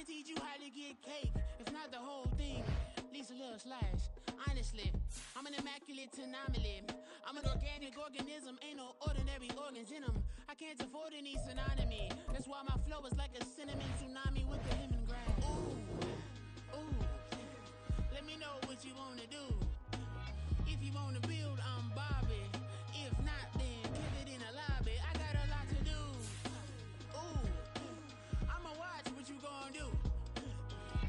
teach you how to get cake. If not the whole thing, at least a little slice. Honestly, I'm an immaculate anomaly. I'm an organic organism, ain't no ordinary organs in them. I can't afford any synonymy. That's why my flow is like a cinnamon tsunami with the lemongrass. Ooh, let me know what you wanna do. If you wanna build, I'm Bobby. If not, then kick it in the lobby. I got a lot to do. Ooh, I'ma watch what you gonna do.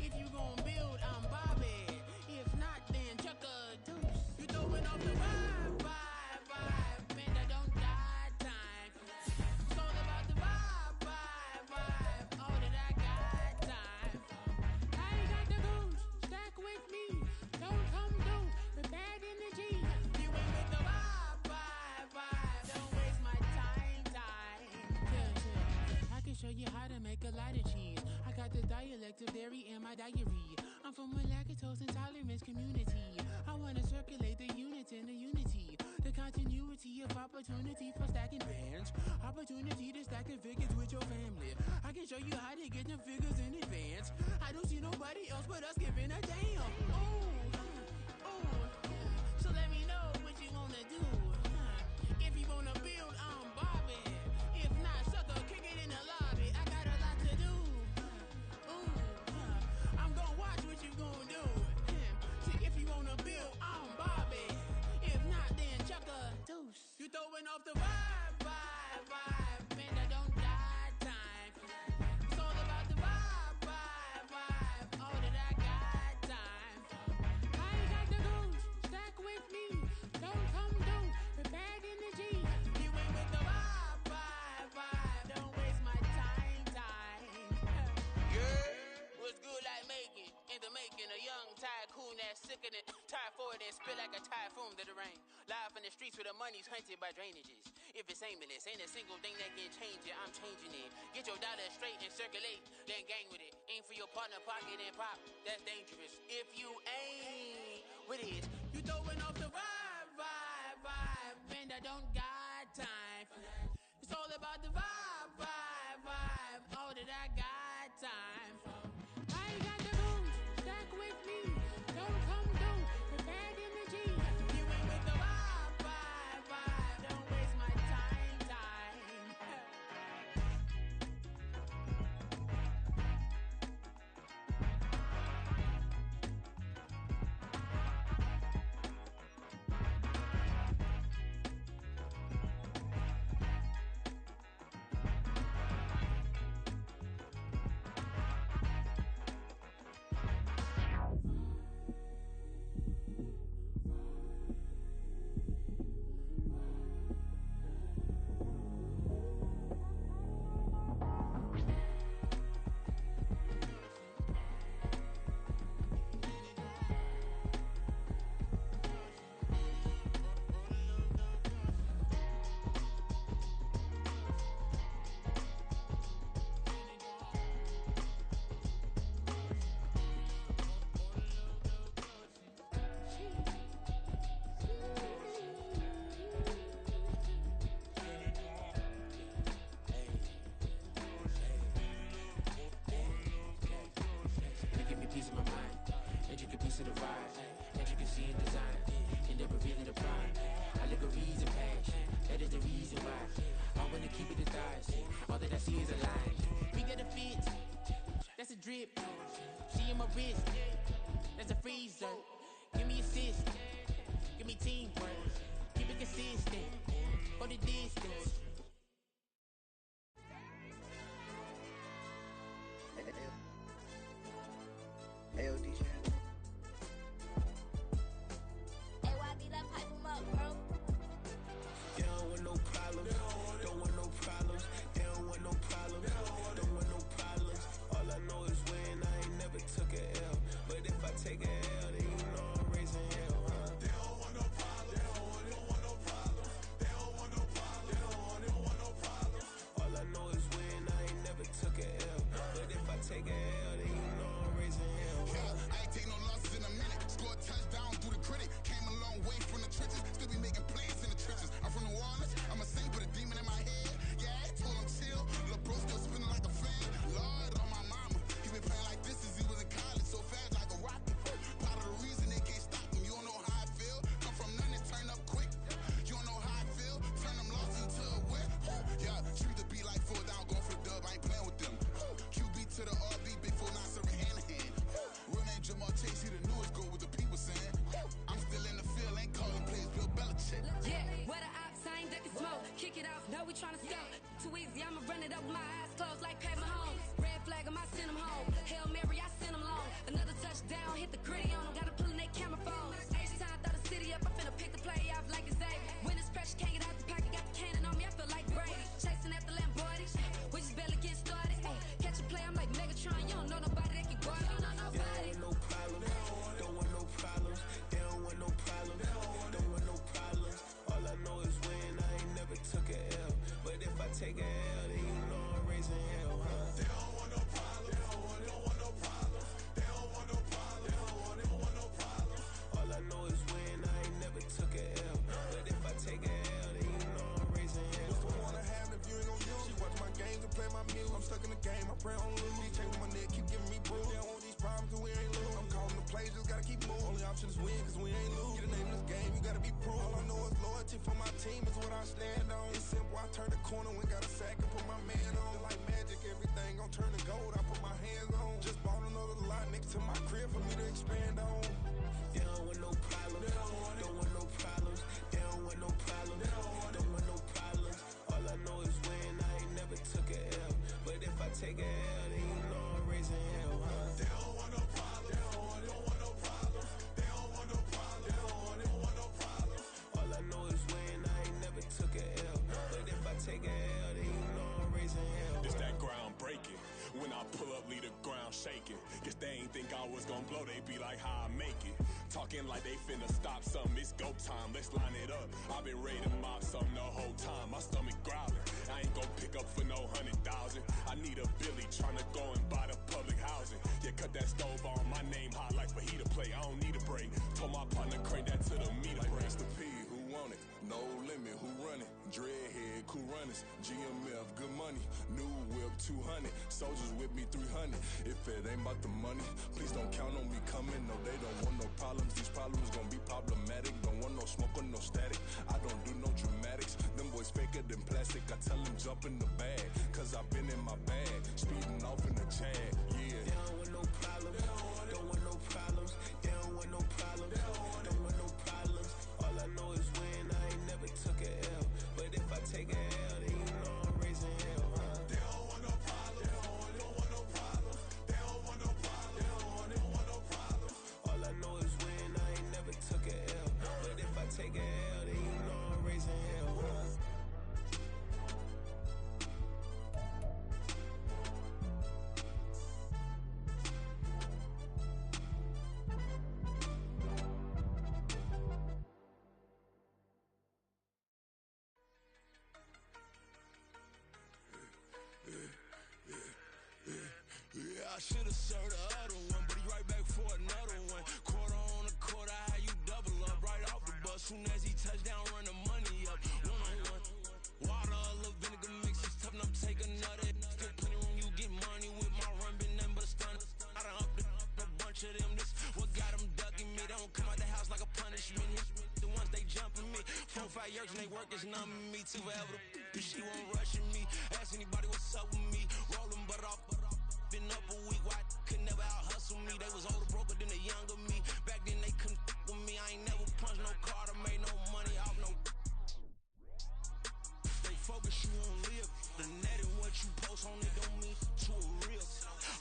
If you gonna build, I'm Bobby. If not, then chuck a deuce. You throwing off the vibe. Man, I don't got time. It's all about the vibe. All that I got time. I ain't got the goose. Stack with me. Don't come through with bad energy. You ain't with the vibe. Don't waste my time. Yeah. I can show you how to make a lot of cheese. I got the dialect of dairy in my diary. I'm from a lactose intolerance community. I wanna circulate the units in the unity. The continuity of opportunity for stacking bands. Opportunity to stack figures with your family. I can show you how to get them figures in advance. I don't see nobody else but us giving a damn. Ooh. So let me know what you wanna do. If you wanna build, I'm Bobby. If not, sucker, kick it in the lobby. I got a lot to do. I'm gonna watch what you gonna do. See, if you wanna build, I'm Bobby. If not, then chuck a deuce. You throwing off the vibe. Man, I don't got time. It's all about the vibe. All that I got time. I ain't got the goose. Stack with me. Don't come through with bad energy. You ain't with the vibe. Don't waste my time. Yeah, what's good like making? In the making, a young tycoon that's sickening. Tire forward and spit like a typhoon to the rain. Live in the streets where the money's hunted by drainages. If it's aimless, ain't a single thing that can change it. I'm changing it. Get your dollar straight and circulate, then gang with it. Aim for your partner, pocket and pop. That's dangerous. If you ain't with it, you throwing off the vibe. Man, I don't got time. It's all about the vibe. All that I got time. I ain't got the goose. Stack with me. Don't come through with bad energy. You ain't with the vibe. Don't waste my time. That's a drip. She in my wrist. That's a freezer. Give me assist. Give me teamwork. Keep it consistent. Go the distance. Ayo, DJ. AYB, that pipe him up, bro. They don't want no problems. Don't want no problems. They don't want no problems. Don't want no problems. All I know is when I ain't never took a L. But if I take a L, then you know I'm raising hell, huh? They don't want no problems. They don't want no problems. They don't want no problems. They don't want no problems. All I know is when I ain't never took a L. But if I take a L, then you know I'm raising hell, huh? Yeah, I ain't take no losses in a minute. Scored touchdown through the critic. Came a long way from the trenches. Still be making plays in the trenches. I'm from New Orleans. I'm a saint with a demon in my head. Yeah, I told him chill. Lil' bro still spinning like a fan. Lord on my mama. He been playing like we tryna sell. Too easy, I'ma run it up with my eyes closed like Pat Mahomes. Red flag, I might send him home. Hail Mary, I send him long. Another touchdown, hit the gritty on him. Gotta pull in that camera phone. H-time, throw the city up. I finna pick the play off like it's Xavier. When it's pressure, can't get out the pocket. Got the cannon on me, I feel like Brady. Chasing after Lamborghini. We just barely get started. Ay, catch a play, I'm like Megatron. You don't know nobody that can guard it. You don't know nobody. No problem. Don't want no problems. They don't want no problems. Don't want no problems. All I know is win. I ain't never took a L. But if I take a L, then you know I'm raising hell, huh? They don't want no problems. Don't want no problems. They don't want no problems. Don't want no problems. All I know is win. I ain't never took a L. But if I take a L, then you know I'm raising hell. What's the point of having if you ain't gon' use? She watch my games and play my music. I'm stuck in the game. I pray on lose. These chains on my neck keep giving me bruise. They don't want these problems 'cause we ain't lose. I'm calling the plays, just gotta keep moving. Only option is win 'cause we ain't lose. Get a name in this game, you gotta be proof. All I know is loyalty for my team is what I stand on. It's simple, I turn the corner when got a sack and put my man on. It's like magic, everything gon' turn to gold. I put my hands on. Just bought another lot next to my crib for me to expand on. They don't want no problems. Don't want no problems. They don't want no problems. Don't want no problems. All I know is win. I ain't never took a L. But if I take a L, then you know I'm raising hell, huh? They don't want no problems. Don't want no problems. They don't want no problems. Don't want no problems. All I know is win. I ain't never took a L. But if I take a L, then you know I'm raising hell. It's that ground breaking. When I pull up, leave the ground shaking. Guess they ain't think I was gon' blow, they be like, how I make it. Talking like they finna stop something, it's go time, let's line it up. I've been ready to mob something the whole time, my stomach growling. I ain't gon' pick up for no 100,000. I need a Billy tryna go and buy the public housing. Yeah, cut that stove on, my name hot like fajita plate. I don't need a break. Told my partner crank that to the meter break. Mr. P, who want it? No limit, who run it? Dreadhead, cool runners. GMF, good money. New whip, 200. Soldiers with me, 300. If it ain't about the money, please don't count on me coming. No, they don't want no problems. These problems gon' be problematic. Don't want no smoke or no static. I don't do no dramatics. Them boys faker than plastic. I tell them jump in the bag, 'cause I've been in my bag. Speeding off in the Jag, yeah. They don't want no problems. Don't want no problems. They don't want no problems. Don't want no problems. All I know is win. I ain't never took a L. But if I take a L, then you know I'm raising hell, huh? They don't want no problems. Don't want no problems. They don't want no problems. Don't want no problems. All I know is win. I ain't never took a L. But if I take a L, then you know I'm raising hell, huh? Yeah, I should've served the other one, but he right back for another one. Quarter on a quarter, how you double up right off the bus. Soon as he touch down, run the money up. One-on-one. Water, a little vinegar mix, it's tough enough to take another. Still plenty room, you get money with my run, been nothing but a stun. I done up a bunch of them, this what got them ducking me. They don't come out the house like a punishment. The ones they jumping me. 4 or 5 years and they work is numbing me. Too forever, she won't rushing me. Ask anybody what's up with me. Rollin' butt off. Been up a week, why could never out hustle me? They was older, broker than the younger me. Back then they couldn't with me. I ain't never punched no card or made no money off no. They focus you on live. The net and what you post on it don't mean to a real.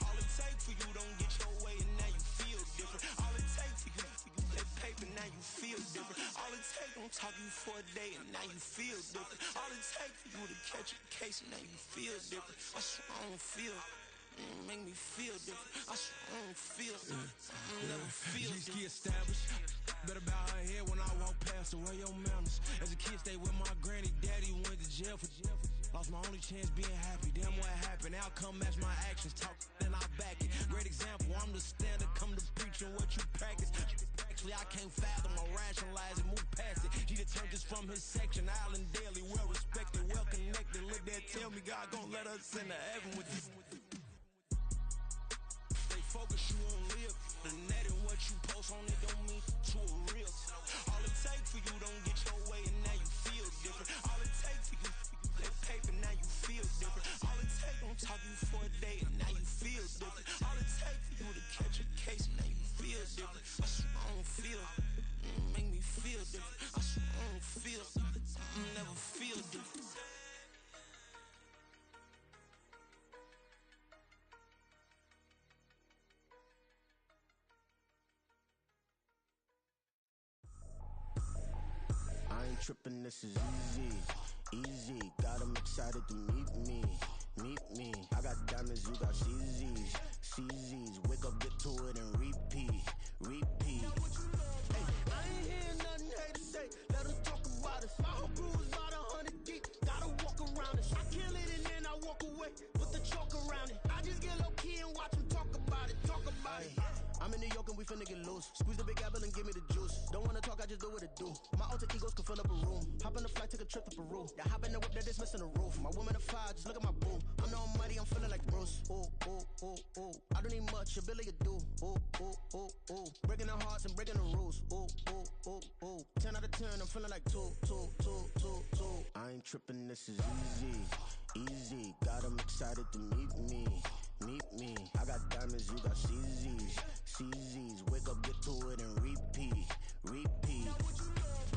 All it take for you don't get your way and now you feel different. All it take for you that paper now you feel different. All it take don't talk you for a day and now you feel different. All it take for you to catch a case and now you feel different. I swear I don't feel. Make me feel different. I swear I don't feel. Never feel different. Established. Better bow her head when I walk past her. Where your manners? As a kid, stayed with my granny. Daddy went to jail for jail. Lost my only chance being happy. Damn, what happened? Outcome match my actions. Talk, then I back it. Great example. I'm the standard. Come to preaching what you practice. Actually, I can't fathom or rationalize it. Move past it. He turned this from his section. Island daily, well respected, well connected. Look there, tell me God gon' let us into heaven with this. Focus you on live. The net and what you post on it don't mean to a real. All it take for you don't get your way and now you feel different. All it take for you that paper now you feel different. All it take don't talk you for a day and now you feel different. All it take for you to catch a case and now you feel different. I swear I don't feel. Make me feel different. I swear I don't feel. Never feel different. this is easy, easy. Got them excited to meet me, meet me. I got diamonds, you got CZs, CZs. Wake up, get to it and repeat, repeat. Hey, I ain't hearing nothing haters say. Let them talk about us. My whole crew is about 100 deep. Gotta walk around us. I kill it and then I walk away. Put the chalk around it. I just get low key and watch them talk about it. Talk about it. I'm in New York and we finna get loose. Squeeze the big apple and give me the juice. Don't wanna talk, I just do what it do. My alter egos can fill up a room. Hop on the flight, take a trip to Peru. That hop in the whip that is missing the roof. My woman a fire, just look at my boo. I'm the almighty, I'm feeling like Bruce. Ooh, ooh, ooh, ooh. I don't need much, your Billy you do. Ooh, ooh, ooh, ooh. Breaking the hearts and breaking the rules. Ooh, ooh, ooh, ooh. 10 out of 10, I'm feeling like 2, 2, 2, 2, 2. I ain't tripping, this is easy, easy. Got them excited to meet me, meet me. I got diamonds, you got CZs, CZs. Wake up, get to it and repeat, repeat.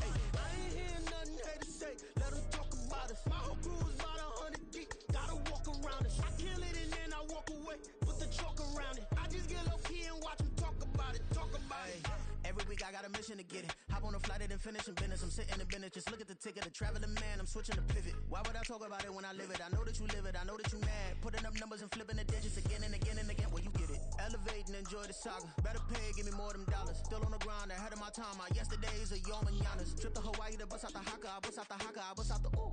Hey, I ain't hearing nothing haters say. Let them talk about us. My whole crew is about 100 deep. Gotta walk around us. I kill it and then I walk away. Put the chalk around it. I just get low key and watch them talk about it. Talk about it. Every week I got a mission to get it. Hop on a flight and then finish in business. I'm sitting in business. Just look at the ticket. A traveling man. I'm switching to pivot. Why would I talk about it when I live it? I know that you live it. I know that you mad. Putting up numbers and flipping the digits again and again and again. Well, you get it. Elevate and enjoy the saga. Better pay, give me more of them dollars. Still on the grind, ahead of my time. My yesterdays are your mananas. Trip to Hawaii to bust out the haka. I bust out the haka. I bust out the ooh.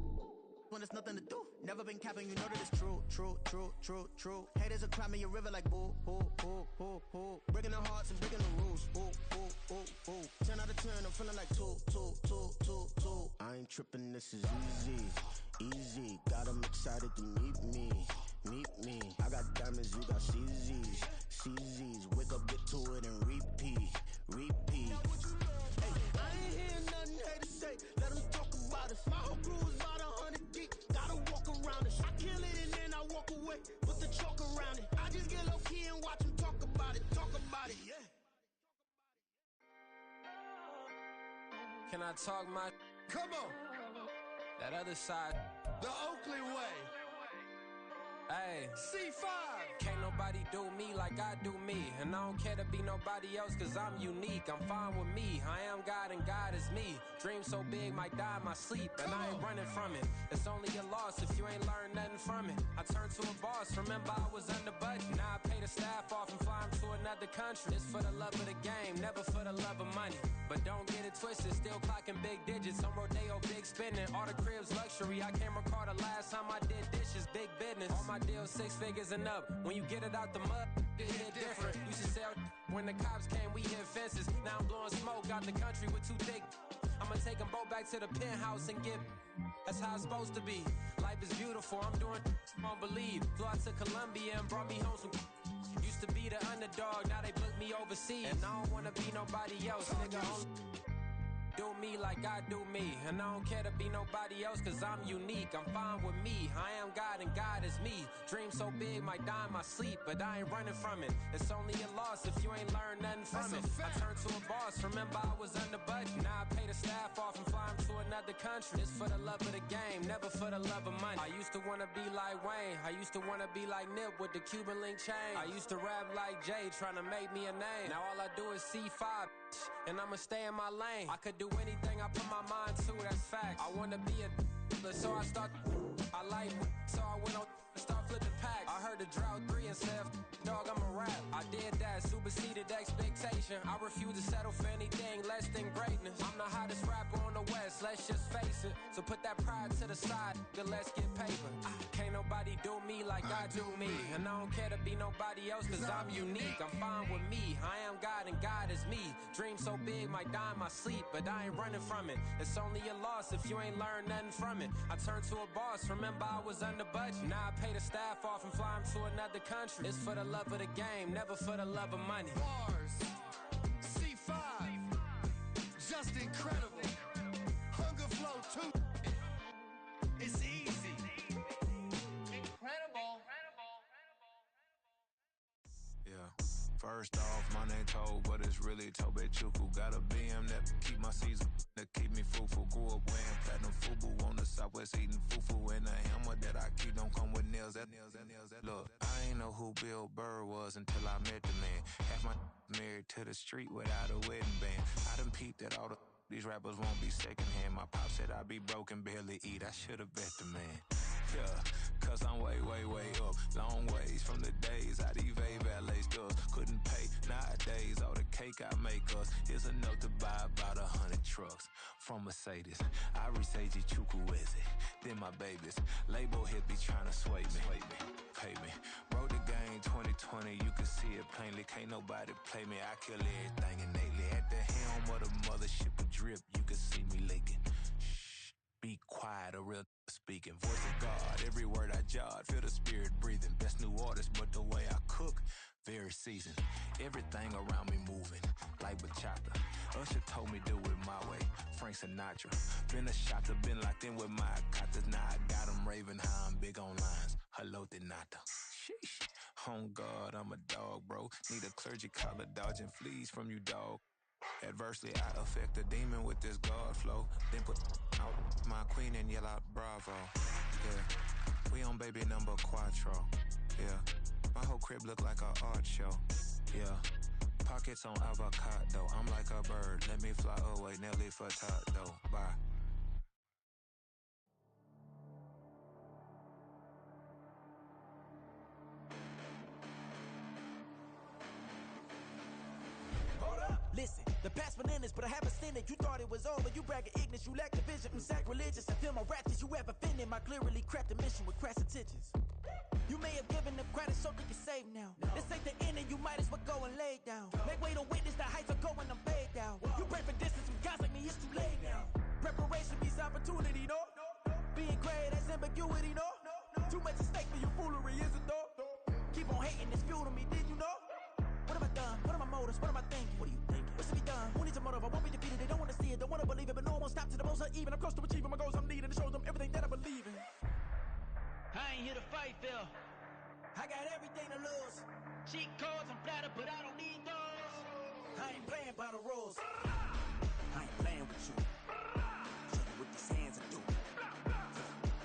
When there's nothing to do. Never been capping, you know that it's true, true, true, true, true. Haters are climbing your river like boo, boo, boo, boo, boo. Breaking their hearts and breaking the rules. Ooh, ooh, ooh, ooh. 10 out of 10, I'm feeling like 2, 2, 2, 2, 2. I ain't tripping, this is easy, easy. Got them excited to meet me, meet me. I got diamonds, you got CZs, CZs. Wake up, get to it and repeat, repeat. Hey, I ain't hearing nothing haters say. Let them talk about us. My whole crew is about 100 deep. Gotta walk around us. I kill it and then I walk away. Put the chalk around it. I just get low key and watch them talk about it. Talk about it, yeah. Can I talk my? Come on. That other side. The Oakley way. Hey. C5. Can't nobody do me like I do me. And I don't care to be nobody else cause I'm unique. I'm fine with me. I am God and God is me. Dream so big might die in my sleep. And I ain't running from it. It's only a loss if you ain't learned nothing from it. I turned to a boss. Remember I was under budget. Now I pay the staff off and fly them to another country. It's for the love of the game, never for the love of money. But don't get it twisted, still clocking big digits. On Rodeo, big spending. All the cribs luxury. I can't recall the last time I did dishes. Big business. All my deals 6 figures and up. When you get it out the mud, it hit different. Used to sell when the cops came, we hit fences. Now I'm blowing smoke out the country with 2 thick. I'ma take them both back to the penthouse and get. That's how it's supposed to be. Life is beautiful, I'm doing you won't believe. Flew out to Colombia and brought me home some. Used to be the underdog, now they book me overseas. And I don't wanna be nobody else, nigga. Do me like I do me. And I don't care to be nobody else cause I'm unique. I'm fine with me. I am God and God is me. Dream so big might die in my sleep. But I ain't running from it. It's only a loss if you ain't learned nothing from it. I turned to a boss. Remember I was under budget. Now I pay the staff off and fly them to another country. It's for the love of the game, never for the love of money. I used to wanna be like Wayne. I used to wanna be like Nip with the Cuban link chain. I used to rap like Jay trying to make me a name. Now all I do is C5 and I'ma stay in my lane. I could do anything I put my mind to, that's fact. I wanna be a so I start. I like so I went on start flipping packs. I heard the drought 3 and said, dog, I'm a rap. I did that, superseded expectation. I refuse to settle for anything less than greatness. I'm the hottest rapper on the West, let's just face it. So put that pride to the side, then let's get paper. Can't nobody do me like I do me. And I don't care to be nobody else cause I'm unique. I'm fine with me, I am God and God is me. Dream so big might die in my sleep, but I ain't running from it. It's only a loss if you ain't learned nothing from it. I turned to a boss, remember I was under budget. Now I pay the staff off and fly them to another country. It's for the love of the game, never for the love of money. Bars. C5. Just incredible. Hunger Flow 2. It's easy. Incredible. Yeah. First off, my name Toad, but it's really Tobe Chuku. Got a BM that keep my season, that keep me fruitful. Grew up wearing platinum FUBU on the Southwest eating fufu. And the hammer that I keep don't come with nails. Look, I ain't know who Bill Burr was until I met the man. Half my married to the street without a wedding band. I done peeped at all the These rappers won't be secondhand. My pop said I'd be broken, barely eat. I should've bet the man. Yeah, cause I'm way, way, way up. Long ways from the days I evade valet stores. Couldn't pay nowadays. All the cake I make us is enough to buy about 100 trucks. From Mercedes, I resage Chukwueze. Then my babies, label hit be trying to sway me. Pay me. Wrote the game 2020, you can see it plainly. Can't nobody play me. I kill everything innately. At the helm of the mothership of drip, you can see me leaking. Shh, be quiet, a real speaking. Voice of God, every word I jot, feel the spirit breathing. Best new artist, but the way I cook, very seasoned. Everything around me moving, like bachata. Usher told me do it my way, Frank Sinatra. Been a shotter, been locked in with my katas. Now I got them raving how I'm big on lines. Hello, Denata. Sheesh. On God, I'm a dog, bro. Need a clergy collar, dodging fleas from you, dog. Adversely, I affect a demon with this God flow. Then put out my queen and yell out bravo. Yeah, we on baby number quattro. Yeah, my whole crib look like a art show. Yeah, pockets on avocado. I'm like a bird, let me fly away. Nelly Furtado, bye. Listen, the past bananas, but I haven't seen it. You thought it was over, you bragging ignorance, you lack the vision. I'm sacrilegious, I feel my ratchets, you have offended. My clearly crafted mission with crass intentions. You may have given them credit so they can save now. This ain't the end and you might as well go and lay down. Make way to witness the heights are going, I'm paid down. You pray for distance from guys like me, it's too late now. Preparation means opportunity, no? Being great, that's ambiguity, no? Too much at stake for your foolery, is it though? Keep on hating, it's fuel to me, did you know? What have I done? What are my motives? What am I thinking? What are you thinking? What's to be done? Who needs a motive? I won't be defeated. They don't want to see it, don't want to believe it, but no one won't stop to the most even. I'm close to achieving my goals. I'm needing to show them everything that I believe in. I ain't here to fight, Phil. I got everything to lose. Cheat codes, I'm flattered, but I don't need those. I ain't playing by the rules. I ain't playing with you. Show you what these hands are doing.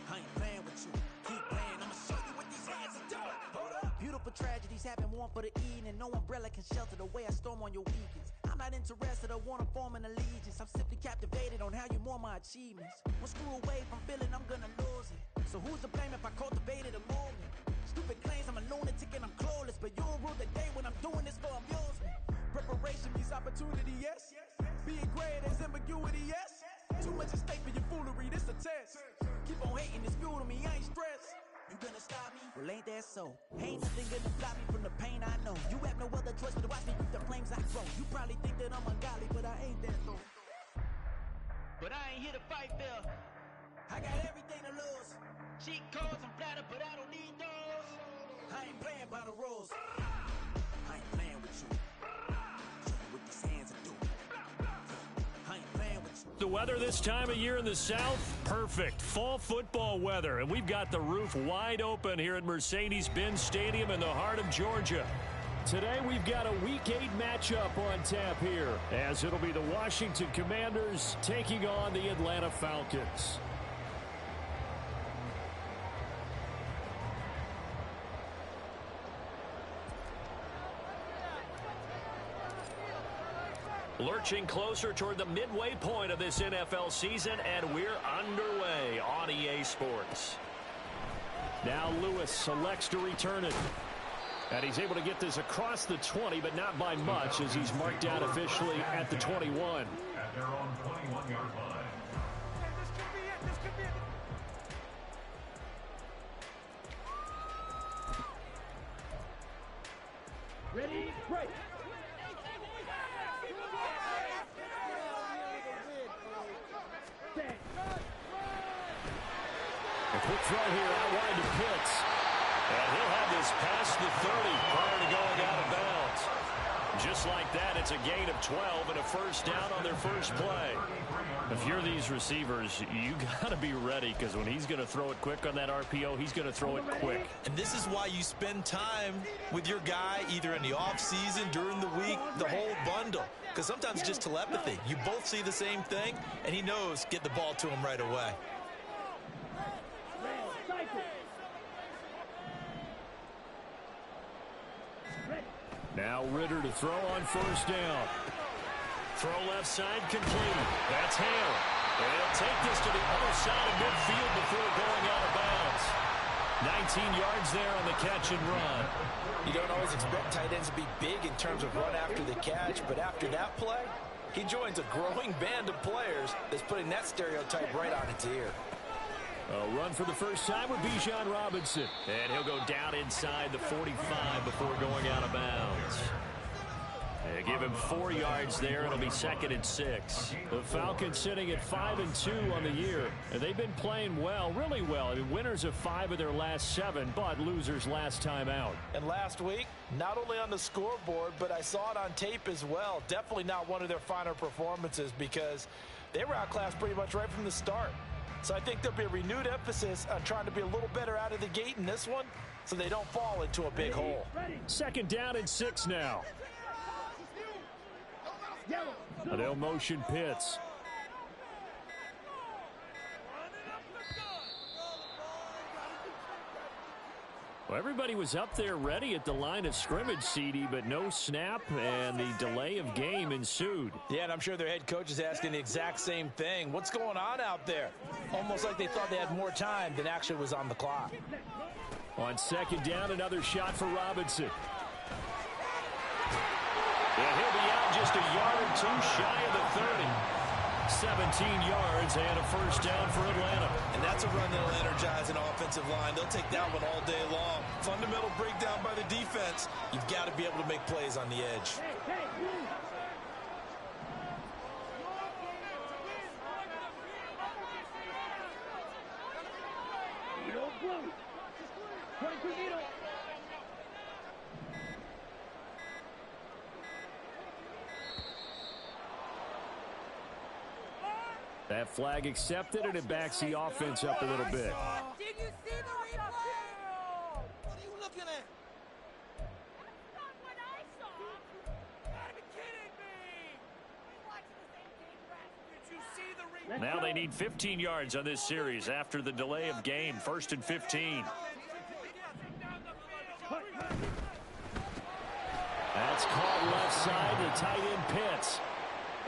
I ain't playing with you. Keep playing, I'ma show you what these hands are doing. Hold up. Beautiful tragedies happen, one for the evening. No umbrella can shelter the way I storm on your weekends. I'm not interested, I wanna form an allegiance. I'm simply captivated on how you more my achievements. One screw away from feeling I'm gonna lose it. So who's to blame if I cultivated a movement? Stupid claims I'm a lunatic and I'm clueless, but you'll rule the day when I'm doing this for amusement. Preparation means opportunity, yes. Being great as ambiguity, yes. Too much at stake for your foolery, this a test. Keep on hating, it's fuel to me, I ain't stressed. You gonna stop me? Well, ain't that so? Ain't nothing gonna stop me from the pain I know. You have no other choice but to watch me reap the flames I grow. You probably think that I'm ungodly, but I ain't that though. But I ain't here to fight, Phil. I got everything to lose. Cheat codes, I'm flattered, but I don't need those. I ain't playing by the rules. I ain't playing with you. Show you what these hands are doing. I ain't playing with you. The weather this time of year in the South, perfect. Fall football weather, and we've got the roof wide open here at Mercedes-Benz Stadium in the heart of Georgia. Today we've got a Week 8 matchup on tap here, as it'll be the Washington Commanders taking on the Atlanta Falcons. Lurching closer toward the midway point of this NFL season, and we're underway on EA Sports. Now Lewis selects to return it. And he's able to get this across the 20, but not by much, as he's marked down officially at the 21. At their own 21-yard line. This could be it. This could be it. Ready, break. A quick throw here out wide to Pitts. And he'll have this past the 30 prior to going out of bounds. Just like that, it's a gain of 12 and a first down on their first play. If you're these receivers, you got to be ready, because when he's going to throw it quick on that RPO, he's going to throw it quick. And this is why you spend time with your guy, either in the offseason, during the week, the whole bundle. Because sometimes it's just telepathy. You both see the same thing, and he knows get the ball to him right away. Now Ritter to throw on first down. Throw left side complete. That's Hale. And he'll take this to the other side of midfield before going out of bounds. 19 yards there on the catch and run. You don't always expect tight ends to be big in terms of run after the catch, but after that play, he joins a growing band of players that's putting that stereotype right on its ear. A run for the first time with Bijan Robinson. And he'll go down inside the 45 before going out of bounds. They give him 4 yards there. It'll be 2nd and 6. The Falcons sitting at 5-2 on the year. And they've been playing well, really well. I mean, winners of 5 of their last 7, but losers last time out. And last week, not only on the scoreboard, but I saw it on tape as well. Definitely not one of their finer performances because they were outclassed pretty much right from the start. So I think there'll be a renewed emphasis on trying to be a little better out of the gate in this one so they don't fall into a big hole. 2nd down and 6 now. They'll motion Pitts. Well, everybody was up there ready at the line of scrimmage, CD, but no snap, and the delay of game ensued. Yeah, and I'm sure their head coach is asking the exact same thing. What's going on out there? Almost like they thought they had more time than actually was on the clock. On 2nd down, another shot for Robinson. And he'll be out just a yard or 2 shy of the 30. 17 yards and a first down for Atlanta. And that's a run that'll energize an offensive line. They'll take that one all day long. Fundamental breakdown by the defense. You've got to be able to make plays on the edge. That flag accepted, and it backs the offense up a little bit. Did you see the replay? What are you looking at? That's not what I saw. You gotta be kidding me. We watched the same thing, Brad. Did you see the replay? Now they need 15 yards on this series after the delay of game. 1st and 15. That's called left side to tight end Pitts.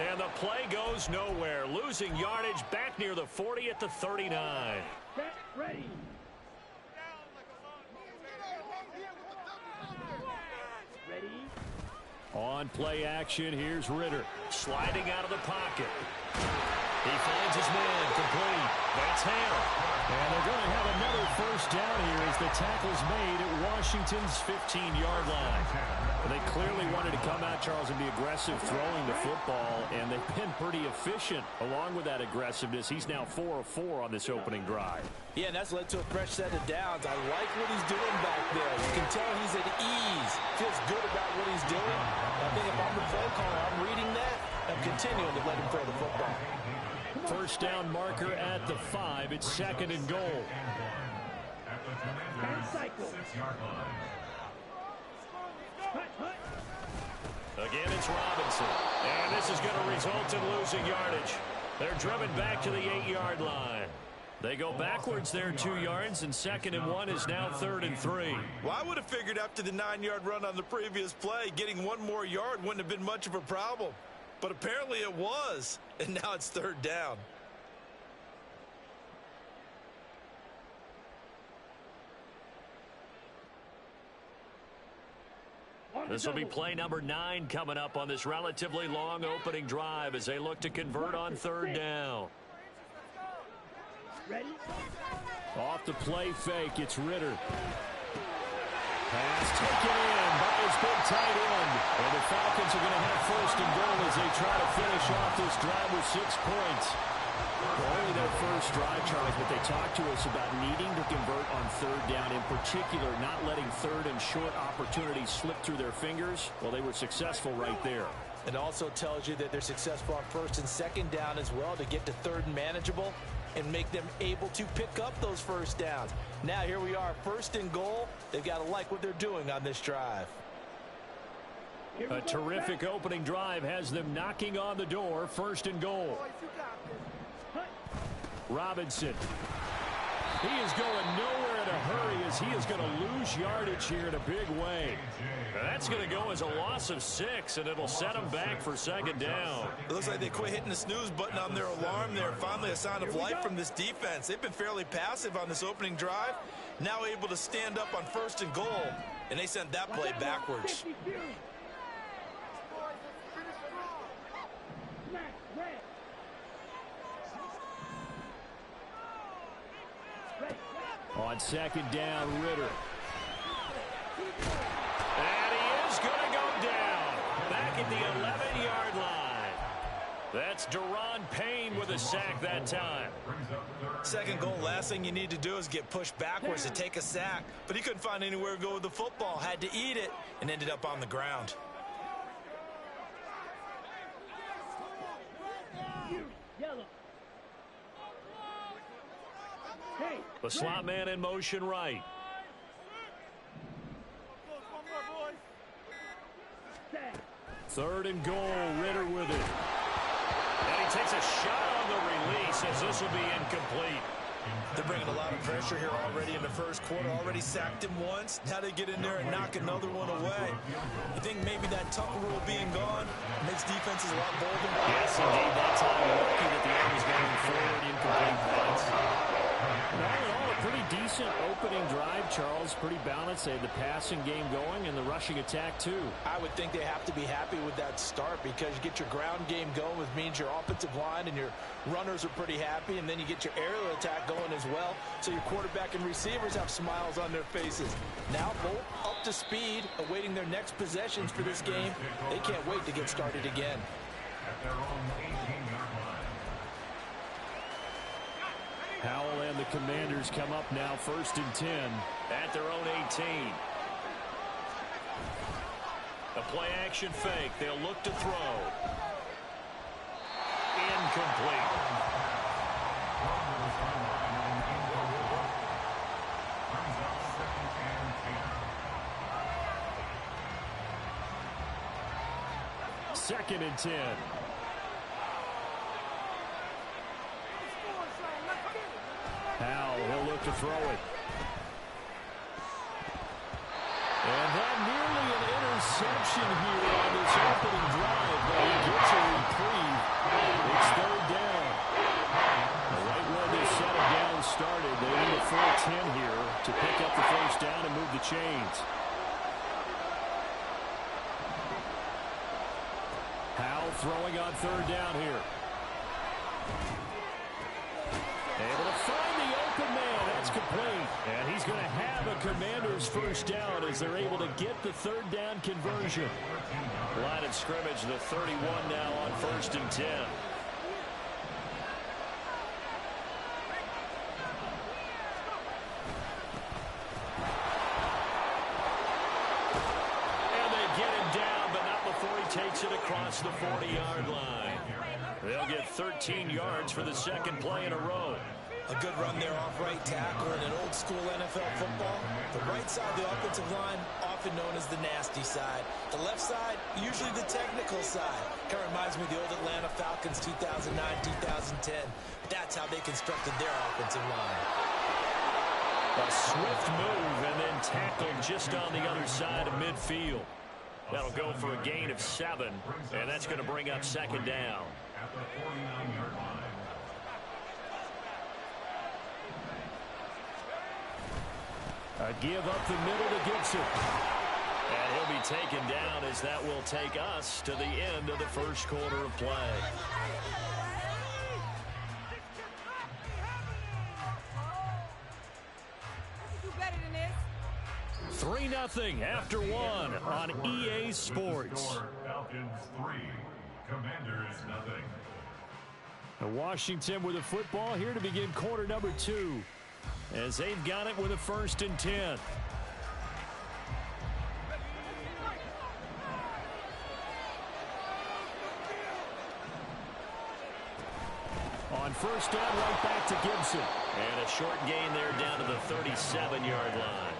And the play goes nowhere. Losing yardage back near the 40 at the 39. Ready. On play action, here's Ritter. Sliding out of the pocket. He finds his man complete. That's Hale. And they're going to have another first down here as the tackle's made at Washington's 15-yard line. They clearly wanted to come out, Charles, and be aggressive throwing the football, and they've been pretty efficient along with that aggressiveness. He's now 4 of 4 on this opening drive. Yeah, and that's led to a fresh set of downs. I like what he's doing back there. You can tell he's at ease. Feels good about what he's doing. I think if I'm the play caller, I'm reading that. I'm continuing to let him throw the football. First down marker at the 5. It's 2nd and goal. Again, it's Robinson. And this is going to result in losing yardage. They're driven back to the 8-yard line. They go backwards there 2 yards, and 2nd and 1 is now 3rd and 3. Well, I would have figured after the 9-yard run on the previous play, getting 1 more yard wouldn't have been much of a problem. But apparently it was, and now it's 3rd down. This will be play number 9 coming up on this relatively long opening drive as they look to convert on 3rd down. Ready? Off the play fake, it's Ritter. Pass taken in by his big tight end. And the Falcons are going to have 1st and goal as they try to finish off this drive with 6 points. Only their first drive, Charles, but they talked to us about needing to convert on 3rd down, in particular not letting 3rd and short opportunities slip through their fingers. Well, they were successful right there. It also tells you that they're successful on 1st and 2nd down as well to get to 3rd and manageable and make them able to pick up those first downs. Now here we are, 1st and goal. They've got to like what they're doing on this drive. A terrific opening drive has them knocking on the door. 1st and goal. Robinson. He is going nowhere in a hurry as he is going to lose yardage here in a big way. That's going to go as a loss of 6, and it'll set them back for second down. It looks like they quit hitting the snooze button on their alarm there. Finally a sign of life from this defense. They've been fairly passive on this opening drive. Now able to stand up on 1st and goal, and they sent that play backwards. On second down, Ritter. And he is going to go down. Back at the 11-yard line. That's Deron Payne with a sack that time. Second goal, last thing you need to do is get pushed backwards to take a sack. But he couldn't find anywhere to go with the football. Had to eat it and ended up on the ground. The slot man in motion right. Third and goal, Ritter with it. And he takes a shot on the release as this will be incomplete. They're bringing a lot of pressure here already in the first quarter. Already sacked him once. Now they get in there and knock another one away. I think maybe that Tucker rule being gone makes defenses a lot bolder. Yes, indeed. That time, lucky that the end is going forward, incomplete pass. All in all, a pretty decent opening drive, Charles. Pretty balanced. They had the passing game going and the rushing attack, too. I would think they have to be happy with that start because you get your ground game going, which means your offensive line and your runners are pretty happy, and then you get your aerial attack going as well, so your quarterback and receivers have smiles on their faces. Now both up to speed, awaiting their next possessions for this game. They can't wait to get started again. Howell and the Commanders come up now 1st and 10 at their own 18. A play action fake. They'll look to throw. Incomplete. Second and 10. Howell, he'll look to throw it. And that nearly an interception here on this opening drive, but he gets a reprieve. It's third down. Right where this settle down started, they need a full 10 here to pick up the first down and move the chains. Howell throwing on third down here. Able to find the open man. That's complete. And he's going to have a Commander's first down as they're able to get the third down conversion. Line of scrimmage, the 31 now on 1st and 10. And they get him down, but not before he takes it across the 40-yard line. They'll get 13 yards for the second play in a row. A good run there off right tackle in an old-school NFL football. The right side of the offensive line, often known as the nasty side. The left side, usually the technical side. Kind of reminds me of the old Atlanta Falcons 2009-2010. That's how they constructed their offensive line. A swift move and then tackled just on the other side of midfield. That'll go for a gain of 7, and that's going to bring up second down. At the 49-yard line. A give up the middle to Gibson. And he'll be taken down as that will take us to the end of the first quarter of play. Do better than this. 3-0 after 1 on EA Sports. Falcons 3, Commanders 0. Washington with the football here to begin quarter number 2. As they've got it with a 1st and 10. On first down, right back to Gibson. And a short gain there down to the 37-yard line.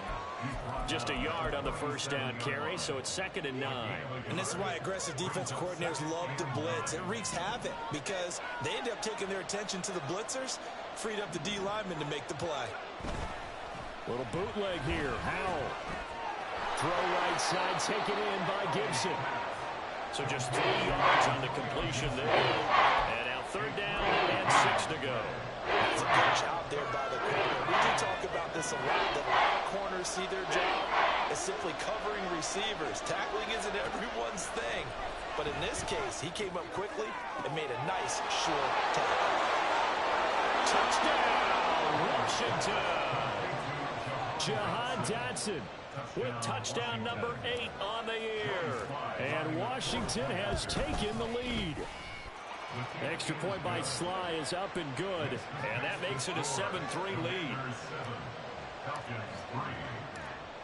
Just a yard on the first down carry, so it's 2nd and 9. And this is why aggressive defensive coordinators love to blitz. It wreaks havoc because they end up taking their attention to the blitzers. freed up the D lineman to make the play. Little bootleg here. Howell. Throw right side, taken in by Gibson. So just 3 yards on the completion there. And now 3rd down and 6 to go. That's a good job there by the corner. We do talk about this a lot. That a lot of corners see their job as simply covering receivers. Tackling isn't everyone's thing. But in this case, he came up quickly and made a nice short tackle. Touchdown, Washington. Jahan Dotson with touchdown number 8 on the year. And Washington has taken the lead. Extra point by Sly is up and good. And that makes it a 7-3 lead.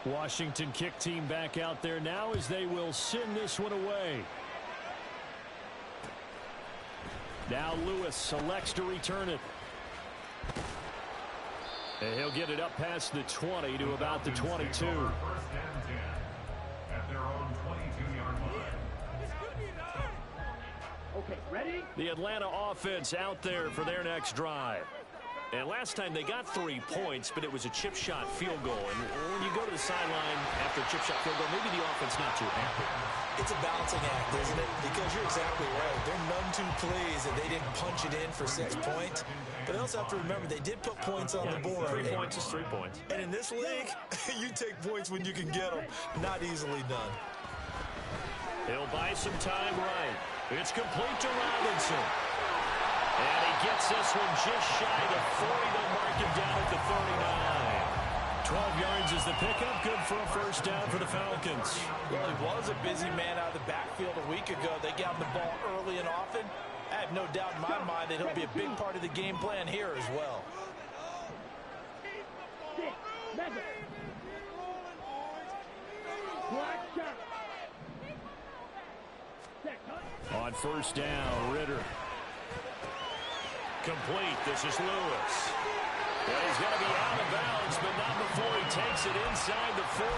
Washington kick team back out there now as they will send this one away. Now Lewis selects to return it. And he'll get it up past the 20 to about the 22. At their own 22-yard line. Okay, ready? The Atlanta offense out there for their next drive. And last time they got 3 points, but it was a chip shot field goal. And when you go to the sideline after a chip shot field goal, maybe the offense not too happy. It's a balancing act, isn't it? Because you're exactly right. They're none too pleased that they didn't punch it in for 6 points. But they also have to remember they did put points on the board. 3 points is 3 points. And in this league, you take points when you can get them. Not easily done. He'll buy some time right. It's complete to Robinson. And he gets this one just shy of 40. They'll mark him down at the 39. 12 yards is the pickup. Good for a first down for the Falcons. Well, he was a busy man out of the backfield a week ago. They got him the ball early and often. I have no doubt in my mind that he'll be a big part of the game plan here as well. On first down, Ritter. Complete. This is Lewis. Well, he's going to be out of bounds, but not before he takes it inside the 40.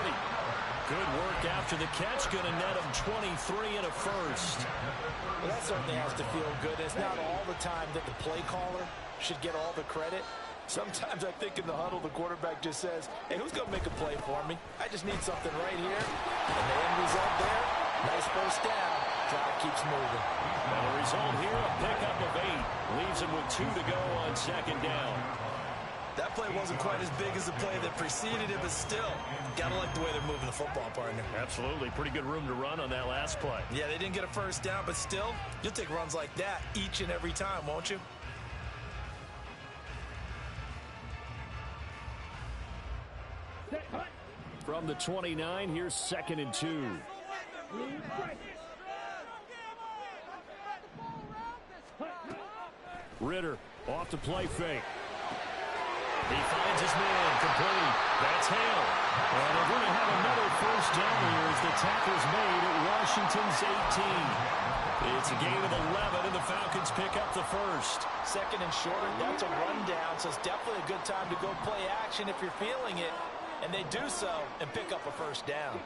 Good work after the catch. Going to net him 23 and a first. Well, that certainly has to feel good. It's not all the time that the play caller should get all the credit. Sometimes I think in the huddle, the quarterback just says, hey, who's going to make a play for me? I just need something right here. And the end result there, nice first down. Drive keeps moving. And the result here, a pickup of 8. Leaves him with 2 to go on second down. That play wasn't quite as big as the play that preceded it, but still, gotta like the way they're moving the football, partner. Absolutely. Pretty good room to run on that last play. Yeah, they didn't get a first down, but still, you'll take runs like that each and every time, won't you? From the 29, here's 2nd and 2. Ritter off the play fake. He finds his man, complete. That's Hale. And they're going to have another first down here as the tackle's made at Washington's 18. It's a gain of 11, and the Falcons pick up the first. 2nd and shorter, that's a rundown, so it's definitely a good time to go play action if you're feeling it. And they do so and pick up a first down.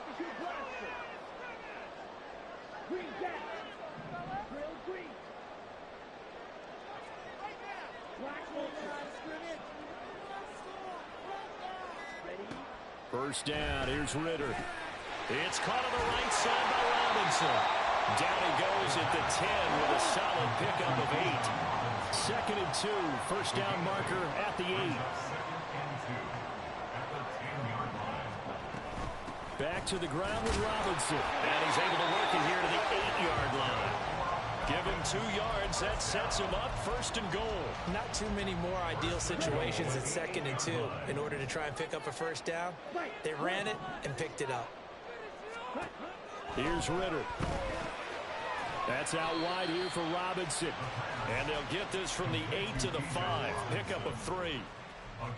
First down, here's Ritter. It's caught on the right side by Robinson. Down he goes at the 10 with a solid pickup of 8. 2nd and 2, first down marker at the 8. Back to the ground with Robinson. And he's able to work it here to the 8-yard line. Give him 2 yards. That sets him up 1st and goal. Not too many more ideal situations at 2nd and 2 in order to try and pick up a first down. They ran it and picked it up. Here's Ritter. That's out wide here for Robinson. And they'll get this from the 8 to the 5. Pickup of 3.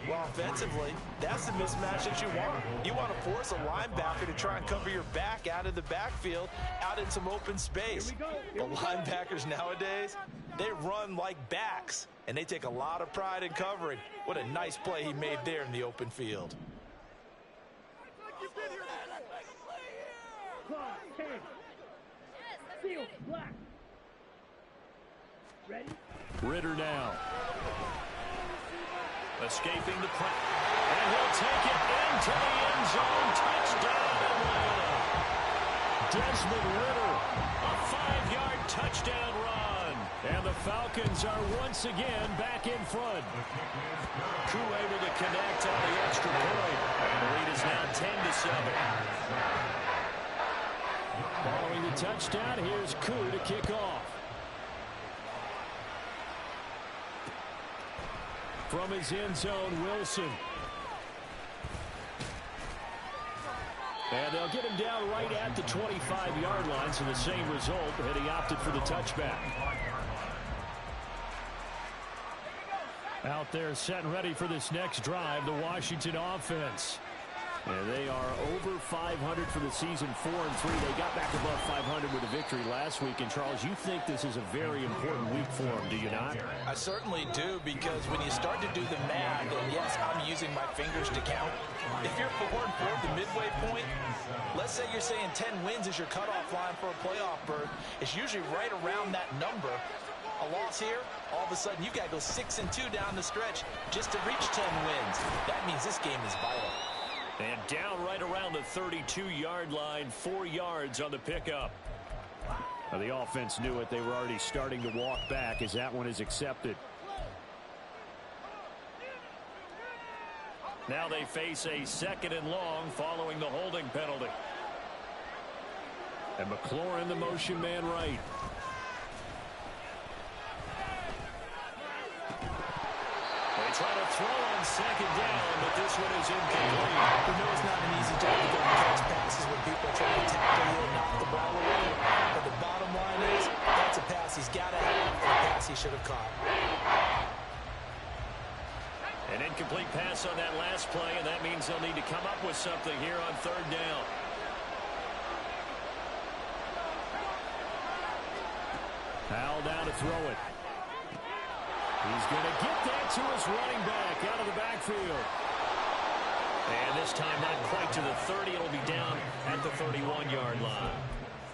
Well, offensively, that's the mismatch that you want. You want to force a linebacker to try and cover your back out of the backfield, out in some open space. But linebackers nowadays, they run like backs, and they take a lot of pride in covering. What a nice play he made there in the open field. Ready? Ritter now. Escaping the press. And he'll take it into the end zone. Touchdown, Atlanta. Desmond Ridder, a 5-yard touchdown run. And the Falcons are once again back in front. Koo able to connect on the extra point. And the lead is now 10-7. Following the touchdown, here's Koo to kick off. From his end zone, Wilson. And they'll get him down right at the 25-yard line, so the same result, and he opted for the touchback. Out there set and ready for this next drive, the Washington offense. And they are over 500 for the season, 4-3. They got back above 500 with a victory last week. And, Charles, you think this is a very important week for them, do you not? I certainly do, because when you start to do the math, and yes, I'm using my fingers to count. If you're 4-4 at the midway point, let's say you're saying 10 wins is your cutoff line for a playoff berth. It's usually right around that number. A loss here, all of a sudden you've got to go 6-2 down the stretch just to reach 10 wins. That means this game is vital. And down right around the 32-yard line, 4 yards on the pickup. Well, the offense knew it. They were already starting to walk back as that one is accepted. Now they face a 2nd and long following the holding penalty. And McLaurin, the motion man right. Try to throw on 2nd down, but this one is incomplete. You know it's not an easy job to go and catch passes when people are trying to tackle you and knock the ball away. But the bottom line is, that's a pass he's got to have, and a pass he should have caught. An incomplete pass on that last play, and that means they'll need to come up with something here on 3rd down. Howell down to throw it. He's going to get that to his running back out of the backfield. And this time not quite to the 30. It'll be down at the 31-yard line.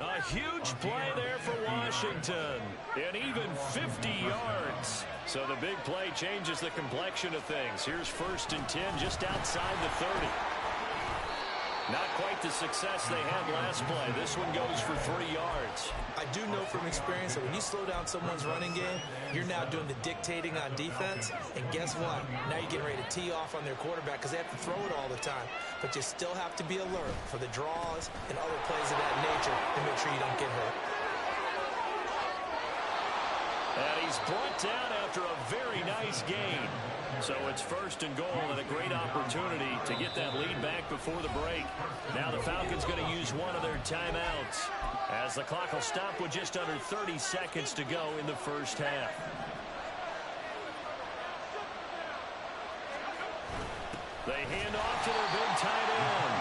A huge play there for Washington. And even 50 yards. So the big play changes the complexion of things. Here's 1st and 10 just outside the 30. Not quite the success they had last play. This one goes for 3 yards. I do know from experience that when you slow down someone's running game, you're now doing the dictating on defense. And guess what? Now you're getting ready to tee off on their quarterback because they have to throw it all the time. But you still have to be alert for the draws and other plays of that nature to make sure you don't get hurt. And he's brought down after a very nice gain. So it's 1st and goal and a great opportunity to get that lead back before the break. Now the Falcons going to use one of their timeouts as the clock will stop with just under 30 seconds to go in the first half. They hand off to their big tight end.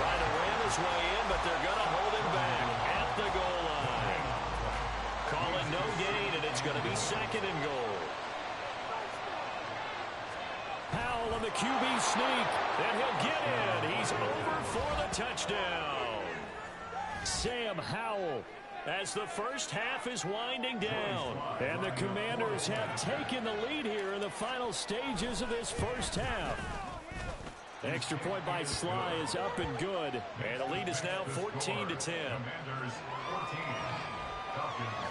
Trying to ram his way in, but they're going to hold him back at the goal line. Call it no gain, and it's going to be 2nd and goal. Howell on the QB sneak, and he'll get in. He's over for the touchdown. Sam Howell, as the first half is winding down. And the Commanders have taken the lead here in the final stages of this first half. Extra point by Sly is up and good. And the lead is now 14-10. Commanders 14, Falcons 10.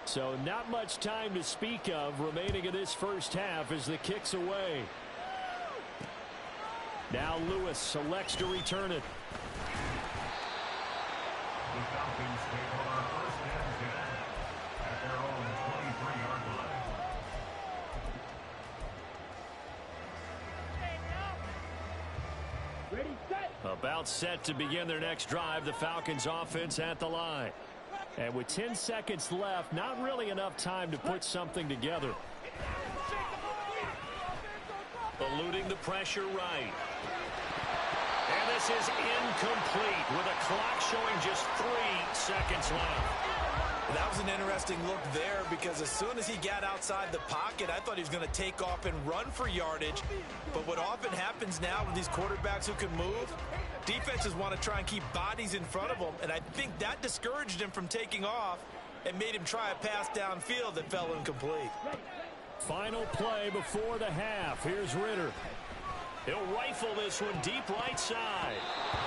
So not much time to speak of remaining in this first half as the kick's away. Now Lewis selects to return it. The Falcons take over 1st and 10 at their own 23-yard line. Ready, set. About set to begin their next drive, the Falcons offense at the line. And with 10 seconds left, not really enough time to put something together. Eluding the pressure right. And this is incomplete with a clock showing just 3 seconds left. That was an interesting look there because as soon as he got outside the pocket, I thought he was going to take off and run for yardage. But what often happens now with these quarterbacks who can move, defenses want to try and keep bodies in front of them, and I think that discouraged him from taking off. and made him try a pass downfield that fell incomplete. Final play before the half. Here's Ritter. He'll rifle this one deep right side.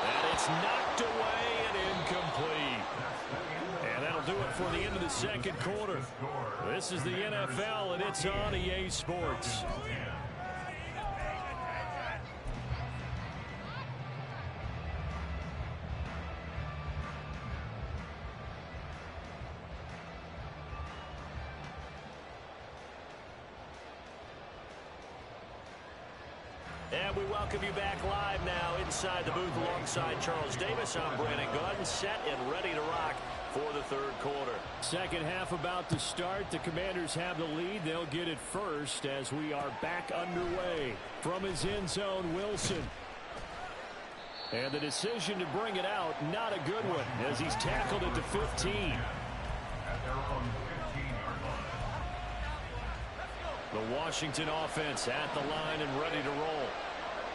And it's knocked away and incomplete. And that'll do it for the end of the second quarter. This is the NFL, and it's on EA Sports. And we welcome you back live now inside the booth alongside Charles Davis. I'm Brandon Gunn, set and ready to rock for the third quarter. Second half about to start. The Commanders have the lead. They'll get it first as we are back underway. From his end zone, Wilson. And the decision to bring it out, not a good one, as he's tackled at the 15. The Washington offense at the line and ready to roll.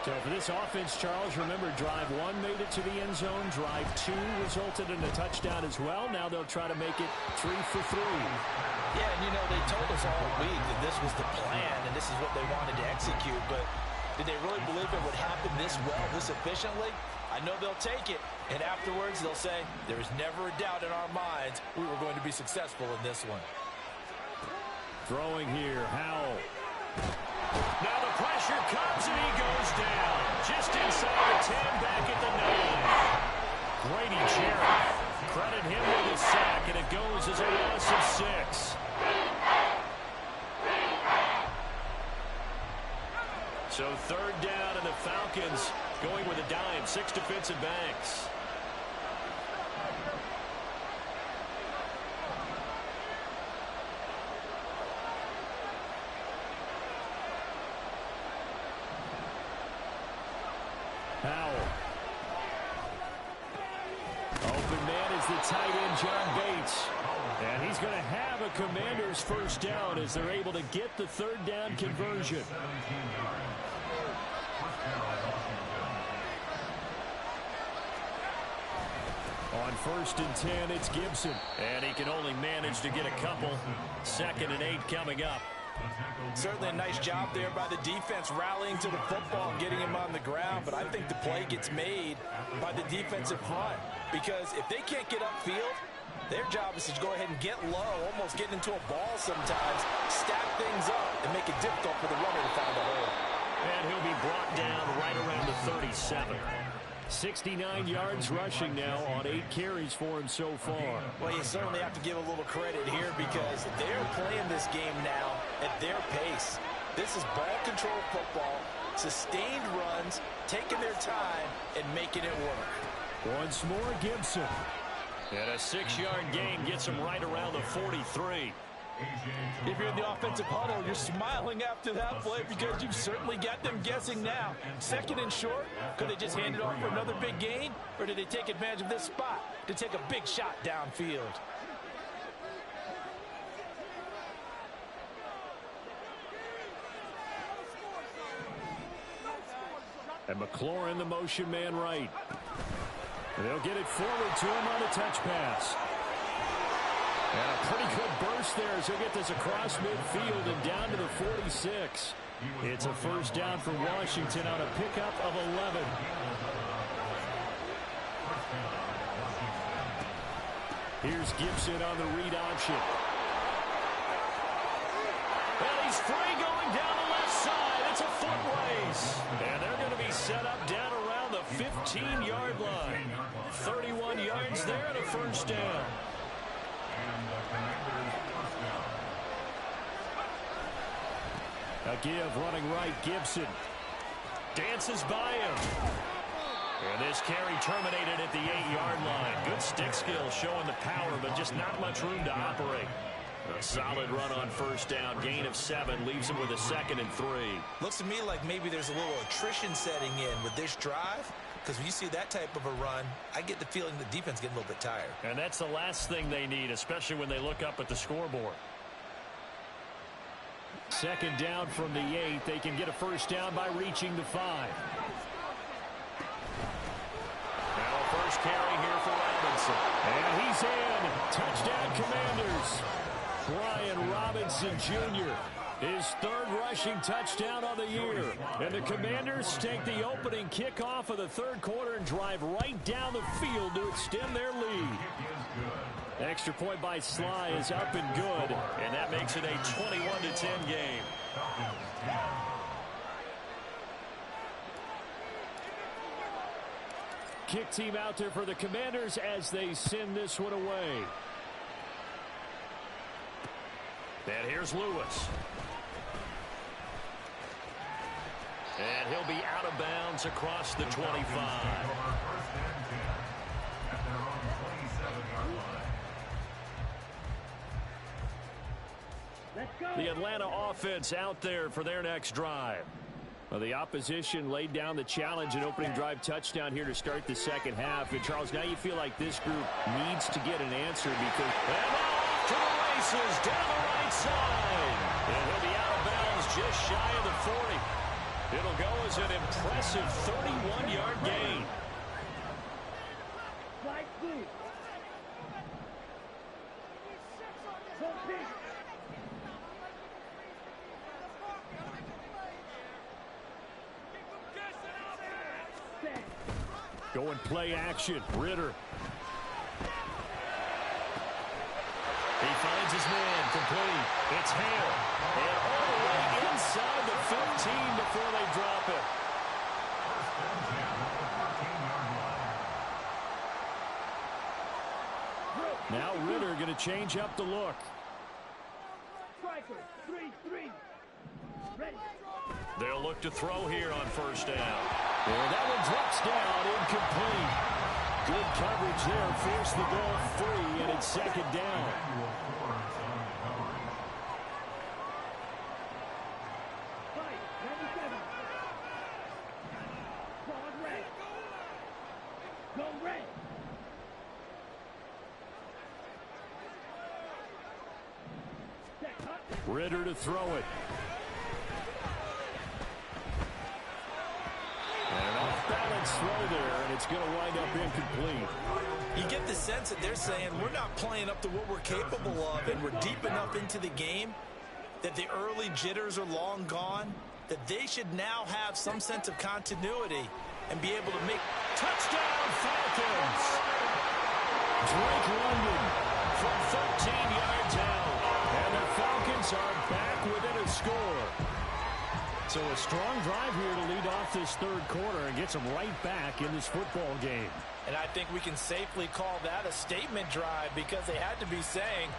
So for this offense, Charles, remember, drive 1 made it to the end zone. Drive 2 resulted in a touchdown as well. Now they'll try to make it 3 for 3. Yeah, and you know, they told us all week that this was the plan and this is what they wanted to execute. But did they really believe it would happen this well, this efficiently? I know they'll take it. And afterwards, they'll say, there was never a doubt in our minds we were going to be successful in this one. Throwing here, Howell. Now the pressure comes and he goes down. Just inside the 10, back at the 9. Grady Jarrett. Credit him with a sack, and it goes as a loss of 6. So third down, and the Falcons going with a dime. 6 defensive backs. Howell. Open man is the tight end, John Bates. And he's going to have a Commanders first down as they're able to get the third down conversion. On 1st and 10, it's Gibson. And he can only manage to get a couple. 2nd and 8 coming up. Certainly a nice job there by the defense rallying to the football and getting him on the ground, but I think the play gets made by the defensive front because if they can't get upfield, their job is to go ahead and get low, almost get into a ball sometimes, stack things up, and make it difficult for the runner to find a hole. And he'll be brought down right around the 37. 69 yards rushing now on 8 carries for him so far. Well, you certainly have to give a little credit here because they're playing this game now at their pace. This is ball control football, sustained runs, taking their time, and making it work. Once more, Gibson. And a 6-yard gain gets him right around the 43. If you're in the offensive huddle, you're smiling after that play because you've certainly got them guessing now. 2nd and short, could they just hand it off for another big gain? Or did they take advantage of this spot to take a big shot downfield? And McLaurin, the motion man right. And they'll get it forward to him on a touch pass. And a pretty good burst there as he'll get this across midfield and down to the 46. It's a first down for Washington on a pickup of 11. Here's Gibson on the read option. And he's free going down the left side. It's a foot race. And they're going to be set up down around the 15-yard line. 31 yards there and a first down. A give running right, Gibson. Dances by him. And this carry terminated at the 8-yard line. Good stick skill showing the power, but just not much room to operate. A solid run on first down. Gain of 7 leaves him with a 2nd and 3. Looks to me like maybe there's a little attrition setting in with this drive. Because when you see that type of a run, I get the feeling the defense getting a little bit tired. And that's the last thing they need, especially when they look up at the scoreboard. 2nd down from the 8. They can get a first down by reaching the 5. Now a first carry here for Robinson. And he's in. Touchdown, Commanders. Brian Robinson Jr., his third rushing touchdown of the year. And the Commanders take the opening kickoff of the third quarter and drive right down the field to extend their lead. Extra point by Sly is up and good, and that makes it a 21-10 game. Kick team out there for the Commanders as they send this one away. And here's Lewis. And he'll be out of bounds across the 25. The Atlanta offense out there for their next drive. Well, the opposition laid down the challenge and opening drive touchdown here to start the second half. And, Charles, now you feel like this group needs to get an answer because... And off to the races down the right side. And he'll be out of bounds just shy of the 40. It'll go as an impressive 31-yard gain. Going play action. Ritter. He finds his man complete. It's Hale. And all the way inside the 15 before they drop it. Now Ritter going to change up the look. They'll look to throw here on first down. And that one drops down, incomplete. Good coverage there, forced the ball free, and it's second down. Ritter to throw it. And an off-balance throw there, and it's going to wind up incomplete. You get the sense that they're saying we're not playing up to what we're capable of, and we're deep enough into the game that the early jitters are long gone, that they should now have some sense of continuity and be able to make... Touchdown, Falcons! Drake London from 13 yards out. And the Falcons are back within a score. So a strong drive here to lead off this third quarter and gets them right back in this football game. And I think we can safely call that a statement drive because they had to be saying,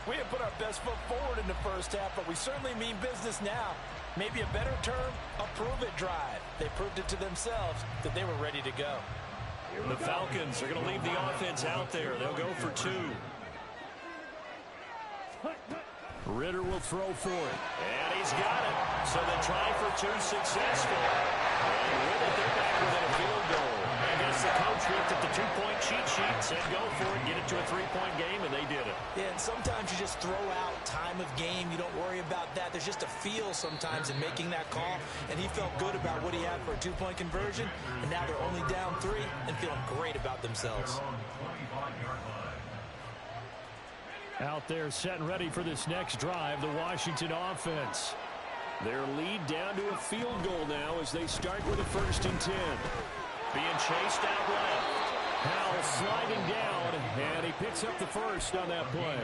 we have put our best foot forward in the first half, but we certainly mean business now. Maybe a better term, a prove-it drive. They proved it to themselves that they were ready to go. The Falcons are going to leave the offense out there. They'll go for two. Ritter will throw for it. And he's got it. So the try for two successful. And with it, they're back within a field goal. I guess the coach looked at the two-point cheat sheet and said, go for it, get it to a three-point game, and they did it. Yeah, and sometimes you just throw out time of game. You don't worry about that. There's just a feel sometimes in making that call, and he felt good about what he had for a two-point conversion, and now they're only down 3 and feeling great about themselves. Out there set and ready for this next drive, the Washington offense. Their lead down to a field goal now as they start with a 1st and 10. Being chased out left. Howell sliding down, and he picks up the first on that play.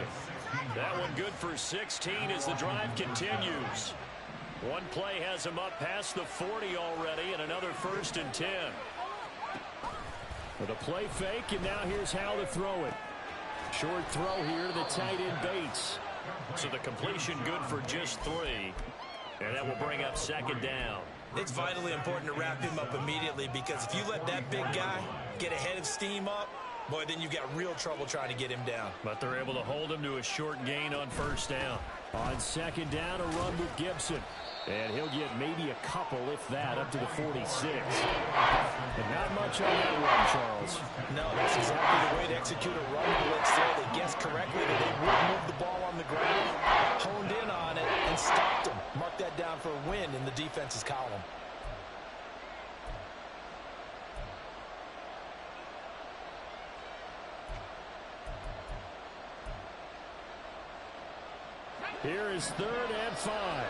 That one good for 16 as the drive continues. One play has him up past the 40 already, and another 1st and 10. With a play fake, and now here's Howell to throw it. Short throw here to the tight end Bates. So the completion good for just 3. And that will bring up second down. It's vitally important to wrap him up immediately because if you let that big guy get ahead of steam up, boy, then you've got real trouble trying to get him down. But they're able to hold him to a short gain on 1st down. On 2nd down, a run with Gibson. And he'll get maybe a couple, if that, up to the 46. But not much on that run, Charles. No, that's exactly the way to execute a run blitz there. They guessed correctly that they would move the ball on the ground, honed in on it, and stopped him. Mark that down for a win in the defense's column. Here is 3rd and 5.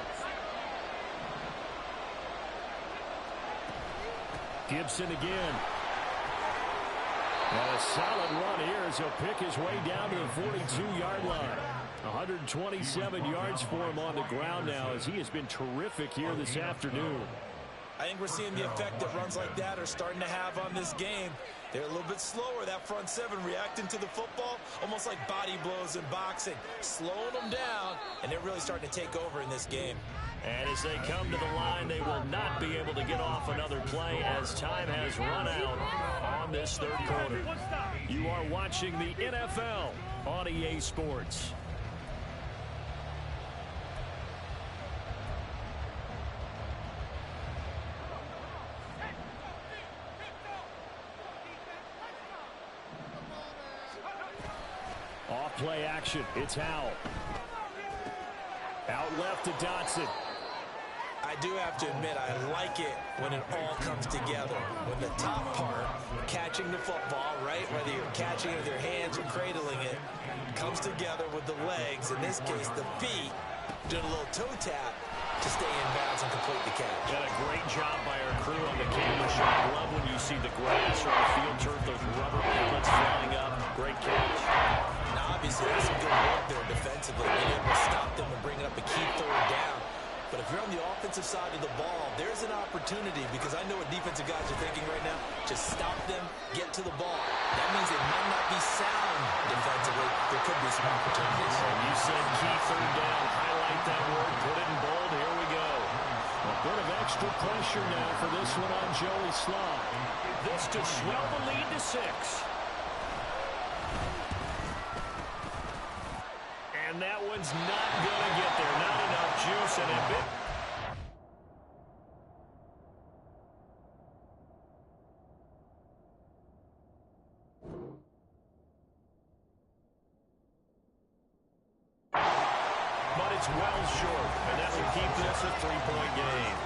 Gibson again. And a solid run here as he'll pick his way down to the 42-yard line. 127 yards for him on the ground now as he has been terrific here this afternoon. I think we're seeing the effect that runs like that are starting to have on this game. They're a little bit slower, that front seven, reacting to the football, almost like body blows in boxing, slowing them down, and they're really starting to take over in this game. And as they come to the line, they will not be able to get off another play as time has run out on this 3rd quarter. You are watching the NFL on EA Sports. Off play action. It's Howell. Out left to Dotson. I do have to admit, I like it when it all comes together. When the top part, catching the football, right, whether you're catching it with your hands or cradling it, comes together with the legs, in this case the feet, doing a little toe tap to stay in bounds and complete the catch. Got a great job by our crew on the camera shot. Love when you see the grass or the field turf, those rubber pellets flying up. Great catch. Now, obviously, there's some good work there defensively, being able to stop them and bring it up a key 3rd down. But if you're on the offensive side of the ball, there's an opportunity, because I know what defensive guys are thinking right now. Just stop them, get to the ball. That means they might not be sound defensively. There could be some opportunities. And you said key 3rd down. Highlight that word. Put it in bold. Here we go. A bit of extra pressure now for this one on Joey Slye. This to swell the lead to 6. And that one's not going to get there. Not enough juice and a bit. But it's well short, and that will keep this a 3-point game.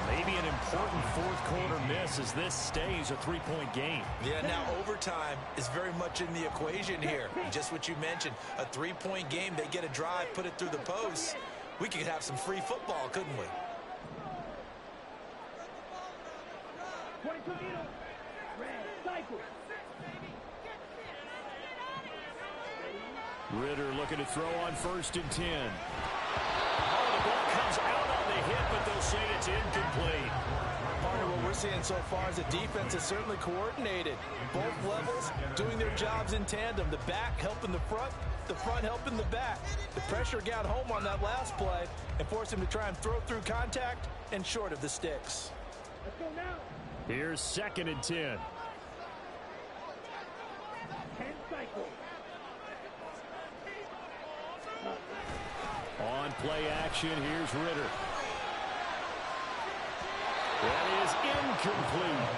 Maybe an important 4th quarter miss as this stays a 3-point game. Yeah, now overtime is very much in the equation here. Just what you mentioned, a 3-point game. They get a drive, put it through the post. We could have some free football, couldn't we? Ritter looking to throw on 1st and 10. Oh, the ball comes out on the hit, but they'll say it's incomplete. Partner, what we're seeing so far is the defense is certainly coordinated. Both levels doing their jobs in tandem. The back helping the front helping the back. The pressure got home on that last play and forced him to try and throw through contact and short of the sticks. Let's go now. Here's 2nd and 10. 10 cycles. On play action, here's Ritter. That is incomplete.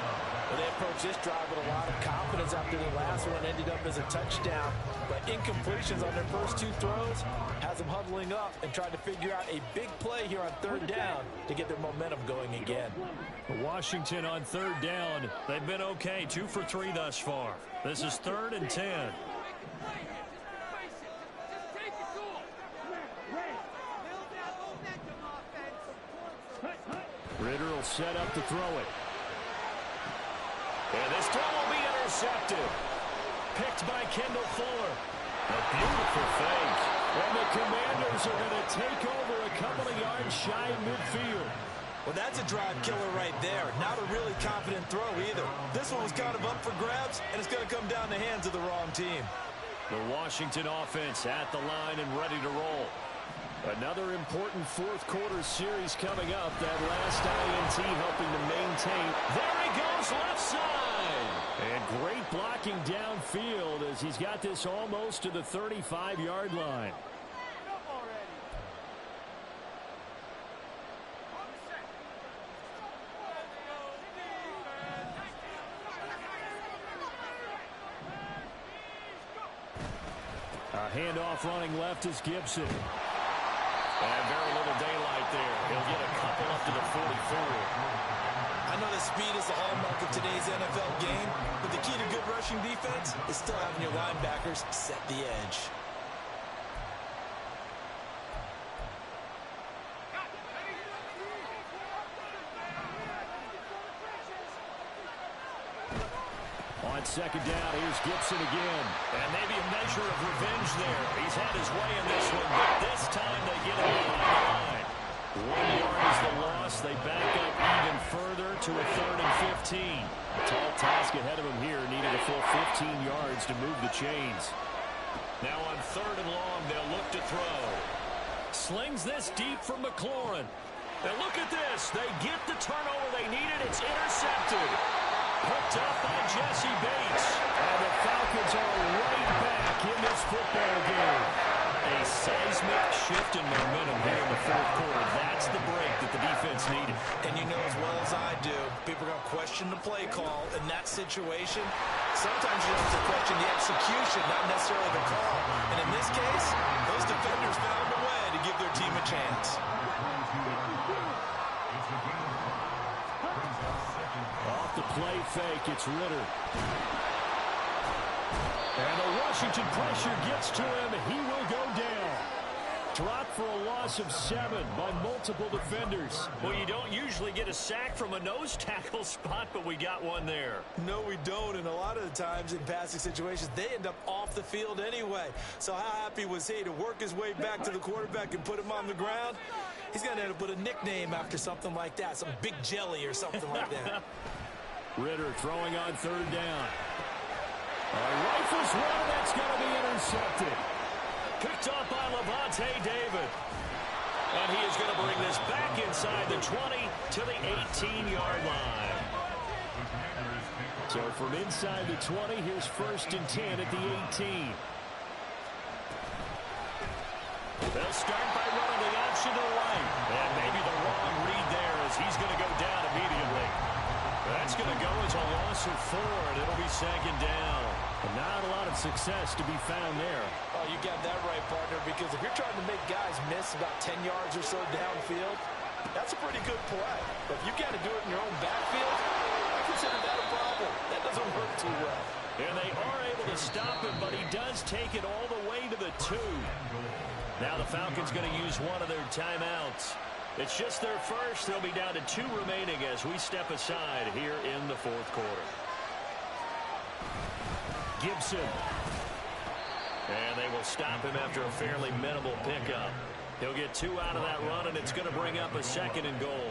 Well, they approached this drive with a lot of confidence after the last one ended up as a touchdown. But incompletions on their first 2 throws has them huddling up and trying to figure out a big play here on 3rd down to get their momentum going again. Washington on 3rd down. They've been okay, 2 for 3 thus far. This is 3rd and 10. Ritter will set up to throw it. And this throw will be intercepted. Picked by Kendall Fuller. A beautiful fake. And the Commanders are going to take over a couple of yards shy of midfield. Well, that's a drive killer right there. Not a really confident throw either. This one was kind of up for grabs, and it's going to come down the hands of the wrong team. The Washington offense at the line and ready to roll. Another important 4th quarter series coming up. That last INT helping to maintain. There he goes, left side. And great blocking downfield as he's got this almost to the 35-yard line. A handoff running left is Gibson. And very little daylight there. He'll get a couple up to the 44. I know that speed is the hallmark of today's NFL game, but the key to good rushing defense is still having your linebackers set the edge. On second down, here's Gibson again. And maybe a measure of revenge there. He's had his way in this one, but this time they get him behind the line. 1 yard is the loss. They back up even further to a 3rd and 15. A tall task ahead of him here. Needed a full 15 yards to move the chains. Now on 3rd and long, they'll look to throw. Slings this deep from McLaurin. And look at this. They get the turnover they needed. It's intercepted. Picked up by Jesse Bates. And the Falcons are right back in this football game. A seismic shift in momentum here in the 4th quarter. That's the break that the defense needed. And you know as well as I do, people are going to question the play call in that situation. Sometimes you have to question the execution, not necessarily the call. And in this case, those defenders found a way to give their team a chance. Off the play fake, it's Ritter. And the Washington pressure gets to him. He will go down. Dropped for a loss of 7 by multiple defenders. Well, you don't usually get a sack from a nose tackle spot, but we got one there. No, we don't. And a lot of the times in passing situations, they end up off the field anyway. So how happy was he to work his way back to the quarterback and put him on the ground? He's going to end up with a nickname after something like that, some Big Jelly or something like that. Ritter throwing on 3rd down. Rifles one, that's going to be intercepted. Picked up by Levante David. And he is going to bring this back inside the 20 to the 18-yard line. So from inside the 20, here's 1st and 10 at the 18. They'll start by running the option to the right. And maybe the wrong read there as he's going to go down immediately. That's going to go as a loss of 4, and it'll be 2nd down. And not a lot of success to be found there. Oh, you got that right, partner, because if you're trying to make guys miss about 10 yards or so downfield, that's a pretty good play. But if you got to do it in your own backfield, I consider that a problem. That doesn't work too well. And they are able to stop him, but he does take it all the way to the 2. Now the Falcons going to use one of their timeouts. It's just their first. They'll be down to 2 remaining as we step aside here in the 4th quarter. Gibson. And they will stop him after a fairly minimal pickup. He'll get 2 out of that run, and it's going to bring up a 2nd and goal.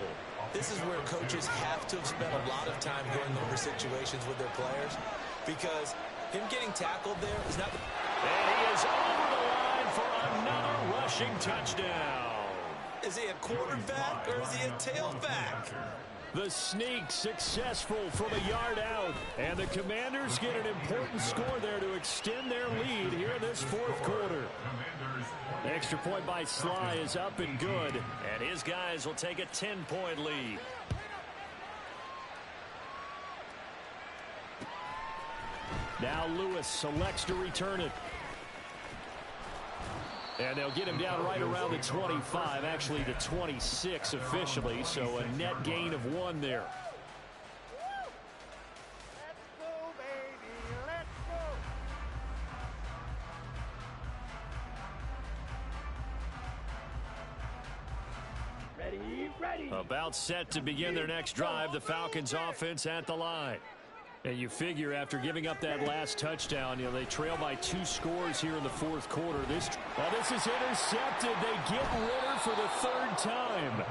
This is where coaches have to have spent a lot of time going over situations with their players, because him getting tackled there is not... And he is over the line for another rushing touchdown. Is he a quarterback or is he a tailback? The sneak successful from a yard out. And the Commanders get an important score there to extend their lead here in this 4th quarter. Extra point by Sly is up and good. And his guys will take a 10-point lead. Now Lewis selects to return it. And they'll get him down right around the 25, actually the 26 officially, so a net gain of 1 there. Let's go, baby, let's go. Ready, ready. About set to begin their next drive, the Falcons offense at the line. And you figure after giving up that last touchdown, they trail by 2 scores here in the 4th quarter. This is intercepted. They get Ritter for the 3rd time.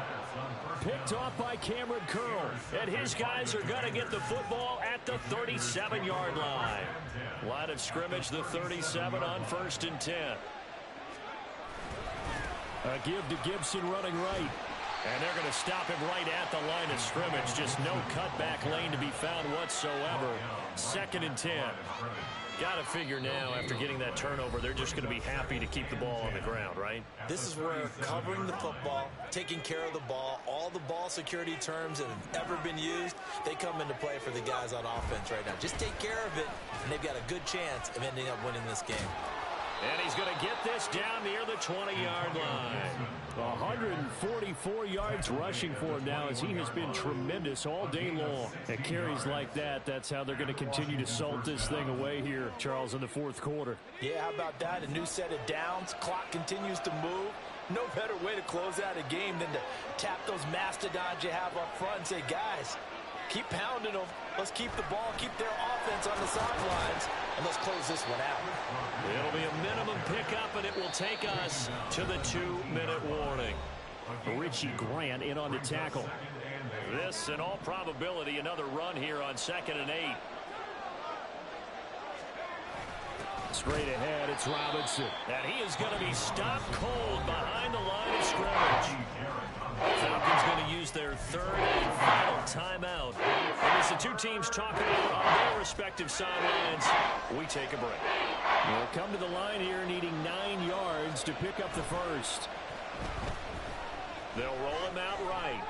Picked off by Cameron Curl. And his guys are going to get the football at the 37-yard line. Line of scrimmage, the 37 on 1st and 10. A give to Gibson running right. And they're going to stop him right at the line of scrimmage. Just no cutback lane to be found whatsoever. 2nd and 10. Got to figure now, after getting that turnover, they're just going to be happy to keep the ball on the ground, right? This is where covering the football, taking care of the ball, all the ball security terms that have ever been used, they come into play for the guys on offense right now. Just take care of it, and they've got a good chance of ending up winning this game. And he's going to get this down near the 20-yard line. 144 yards rushing for him now, as he has been tremendous all day long. At carries like that, that's how they're going to continue to salt this thing away here, Charles, in the 4th quarter. Yeah, how about that? A new set of downs. Clock continues to move. No better way to close out a game than to tap those mastodons you have up front and say, guys, Keep pounding them. Let's keep the ball, keep their offense on the sidelines, and let's close this one out. It'll be a minimum pickup, and it will take us to the 2-minute warning. Richie Grant in on the tackle. This, in all probability, another run here on 2nd and 8. Straight ahead, it's Robinson. And he is going to be stopped cold behind the line of scrimmage. Falcons going to use their 3rd and final timeout. And as the two teams talk about on their respective sidelines, we take a break. We'll come to the line here needing 9 yards to pick up the first. They'll roll him out right.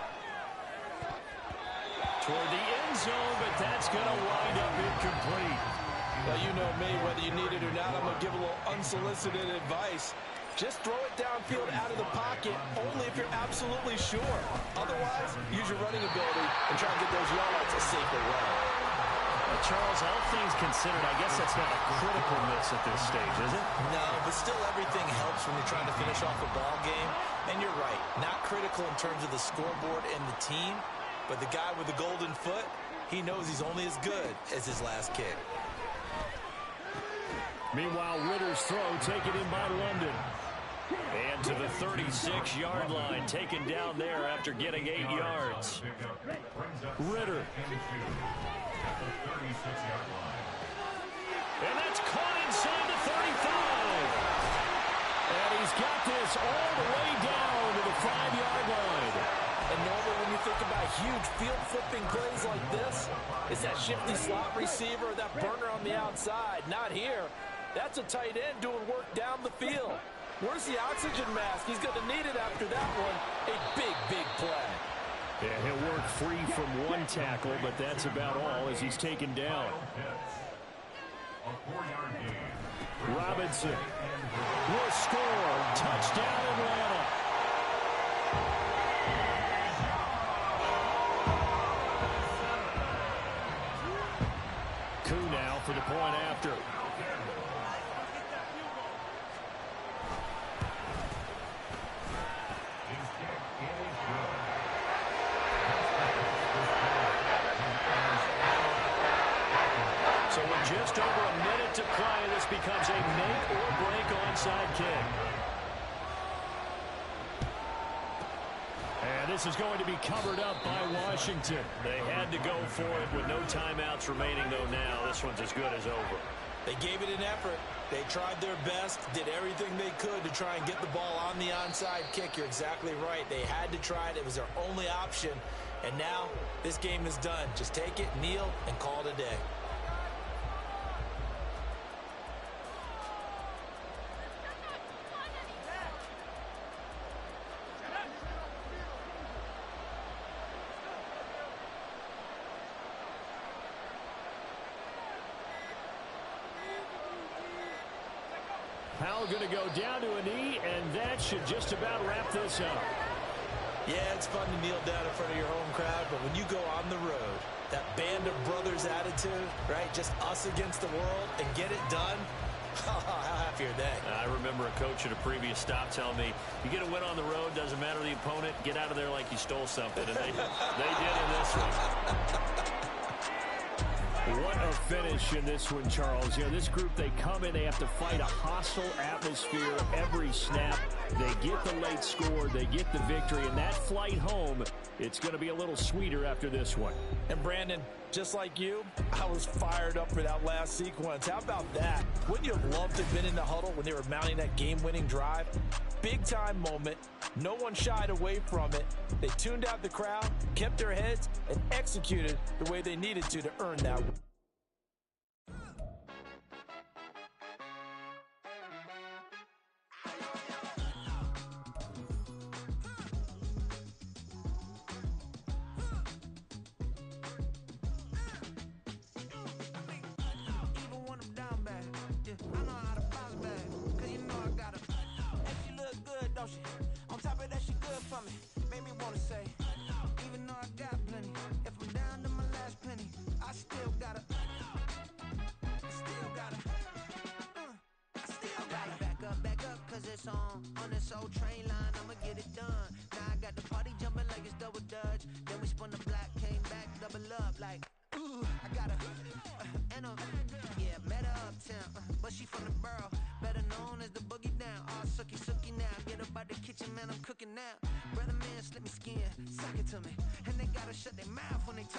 Toward the end zone, but that's going to wind up incomplete. Well, you know me, whether you need it or not, I'm going to give a little unsolicited advice. Just throw it downfield out of the pocket, only if you're absolutely sure. Otherwise, use your running ability and try and get those yards a safer way. Charles, all things considered, I guess that's not a critical miss at this stage, is it? No, but still everything helps when you're trying to finish off a ball game. And you're right, not critical in terms of the scoreboard and the team, but the guy with the golden foot, he knows he's only as good as his last kick. Meanwhile, Ritter's throw taken in by London. And to the 36-yard line, taken down there after getting 8 yards. Ritter. And that's caught inside the 35. And he's got this all the way down to the 5-yard line. And normally when you think about huge field-flipping plays like this, it's that shifty slot receiver or that burner on the outside. Not here. That's a tight end doing work down the field. Where's the oxygen mask? He's going to need it after that one. A big, big play. Yeah, he'll work free from one tackle, but that's about all as he's taken down. Robinson will score. Touchdown, Atlanta. Koo now for the point after. So with just over a minute to play, this becomes a make or break onside kick. And this is going to be covered up by Washington. They had to go for it with no timeouts remaining, though now. This one's as good as over. They gave it an effort. They tried their best, did everything they could to try and get the ball on the onside kick. You're exactly right. They had to try it. It was their only option. And now this game is done. Just take it, kneel, and call it a day. Powell going to go down to a knee, and that should just about wrap this up. Yeah, it's fun to kneel down in front of your home crowd, but when you go on the road, that band of brothers attitude, right, just us against the world, and get it done, how happy are they? I remember a coach at a previous stop telling me, you get a win on the road, doesn't matter the opponent, get out of there like you stole something, and they did in this one. What a finish in this one, Charles. You know, this group, they come in, they have to fight a hostile atmosphere every snap. They get the late score, they get the victory, and that flight home, it's going to be a little sweeter after this one. And Brandon, just like you, I was fired up for that last sequence. How about that? Wouldn't you have loved to have been in the huddle when they were mounting that game-winning drive? Big-time moment. No one shied away from it. They tuned out the crowd, kept their heads, and executed the way they needed to earn that win. On top of that, she good for me. Made me wanna say, even though I got plenty, if I'm down to my last penny, I still gotta back up, cause it's on this old train line, I'ma get it done. Now I got the party jumping like it's double dutch. Then we spun the block, came back. double up like, ooh, I got her, and yeah, met her uptown, but she from the borough, better known as the boogie down. All sookie now, get up out the kitchen, man, I'm cooking now. Brother man, slip me skin, suck it to me, and they gotta shut their mouth when they talk.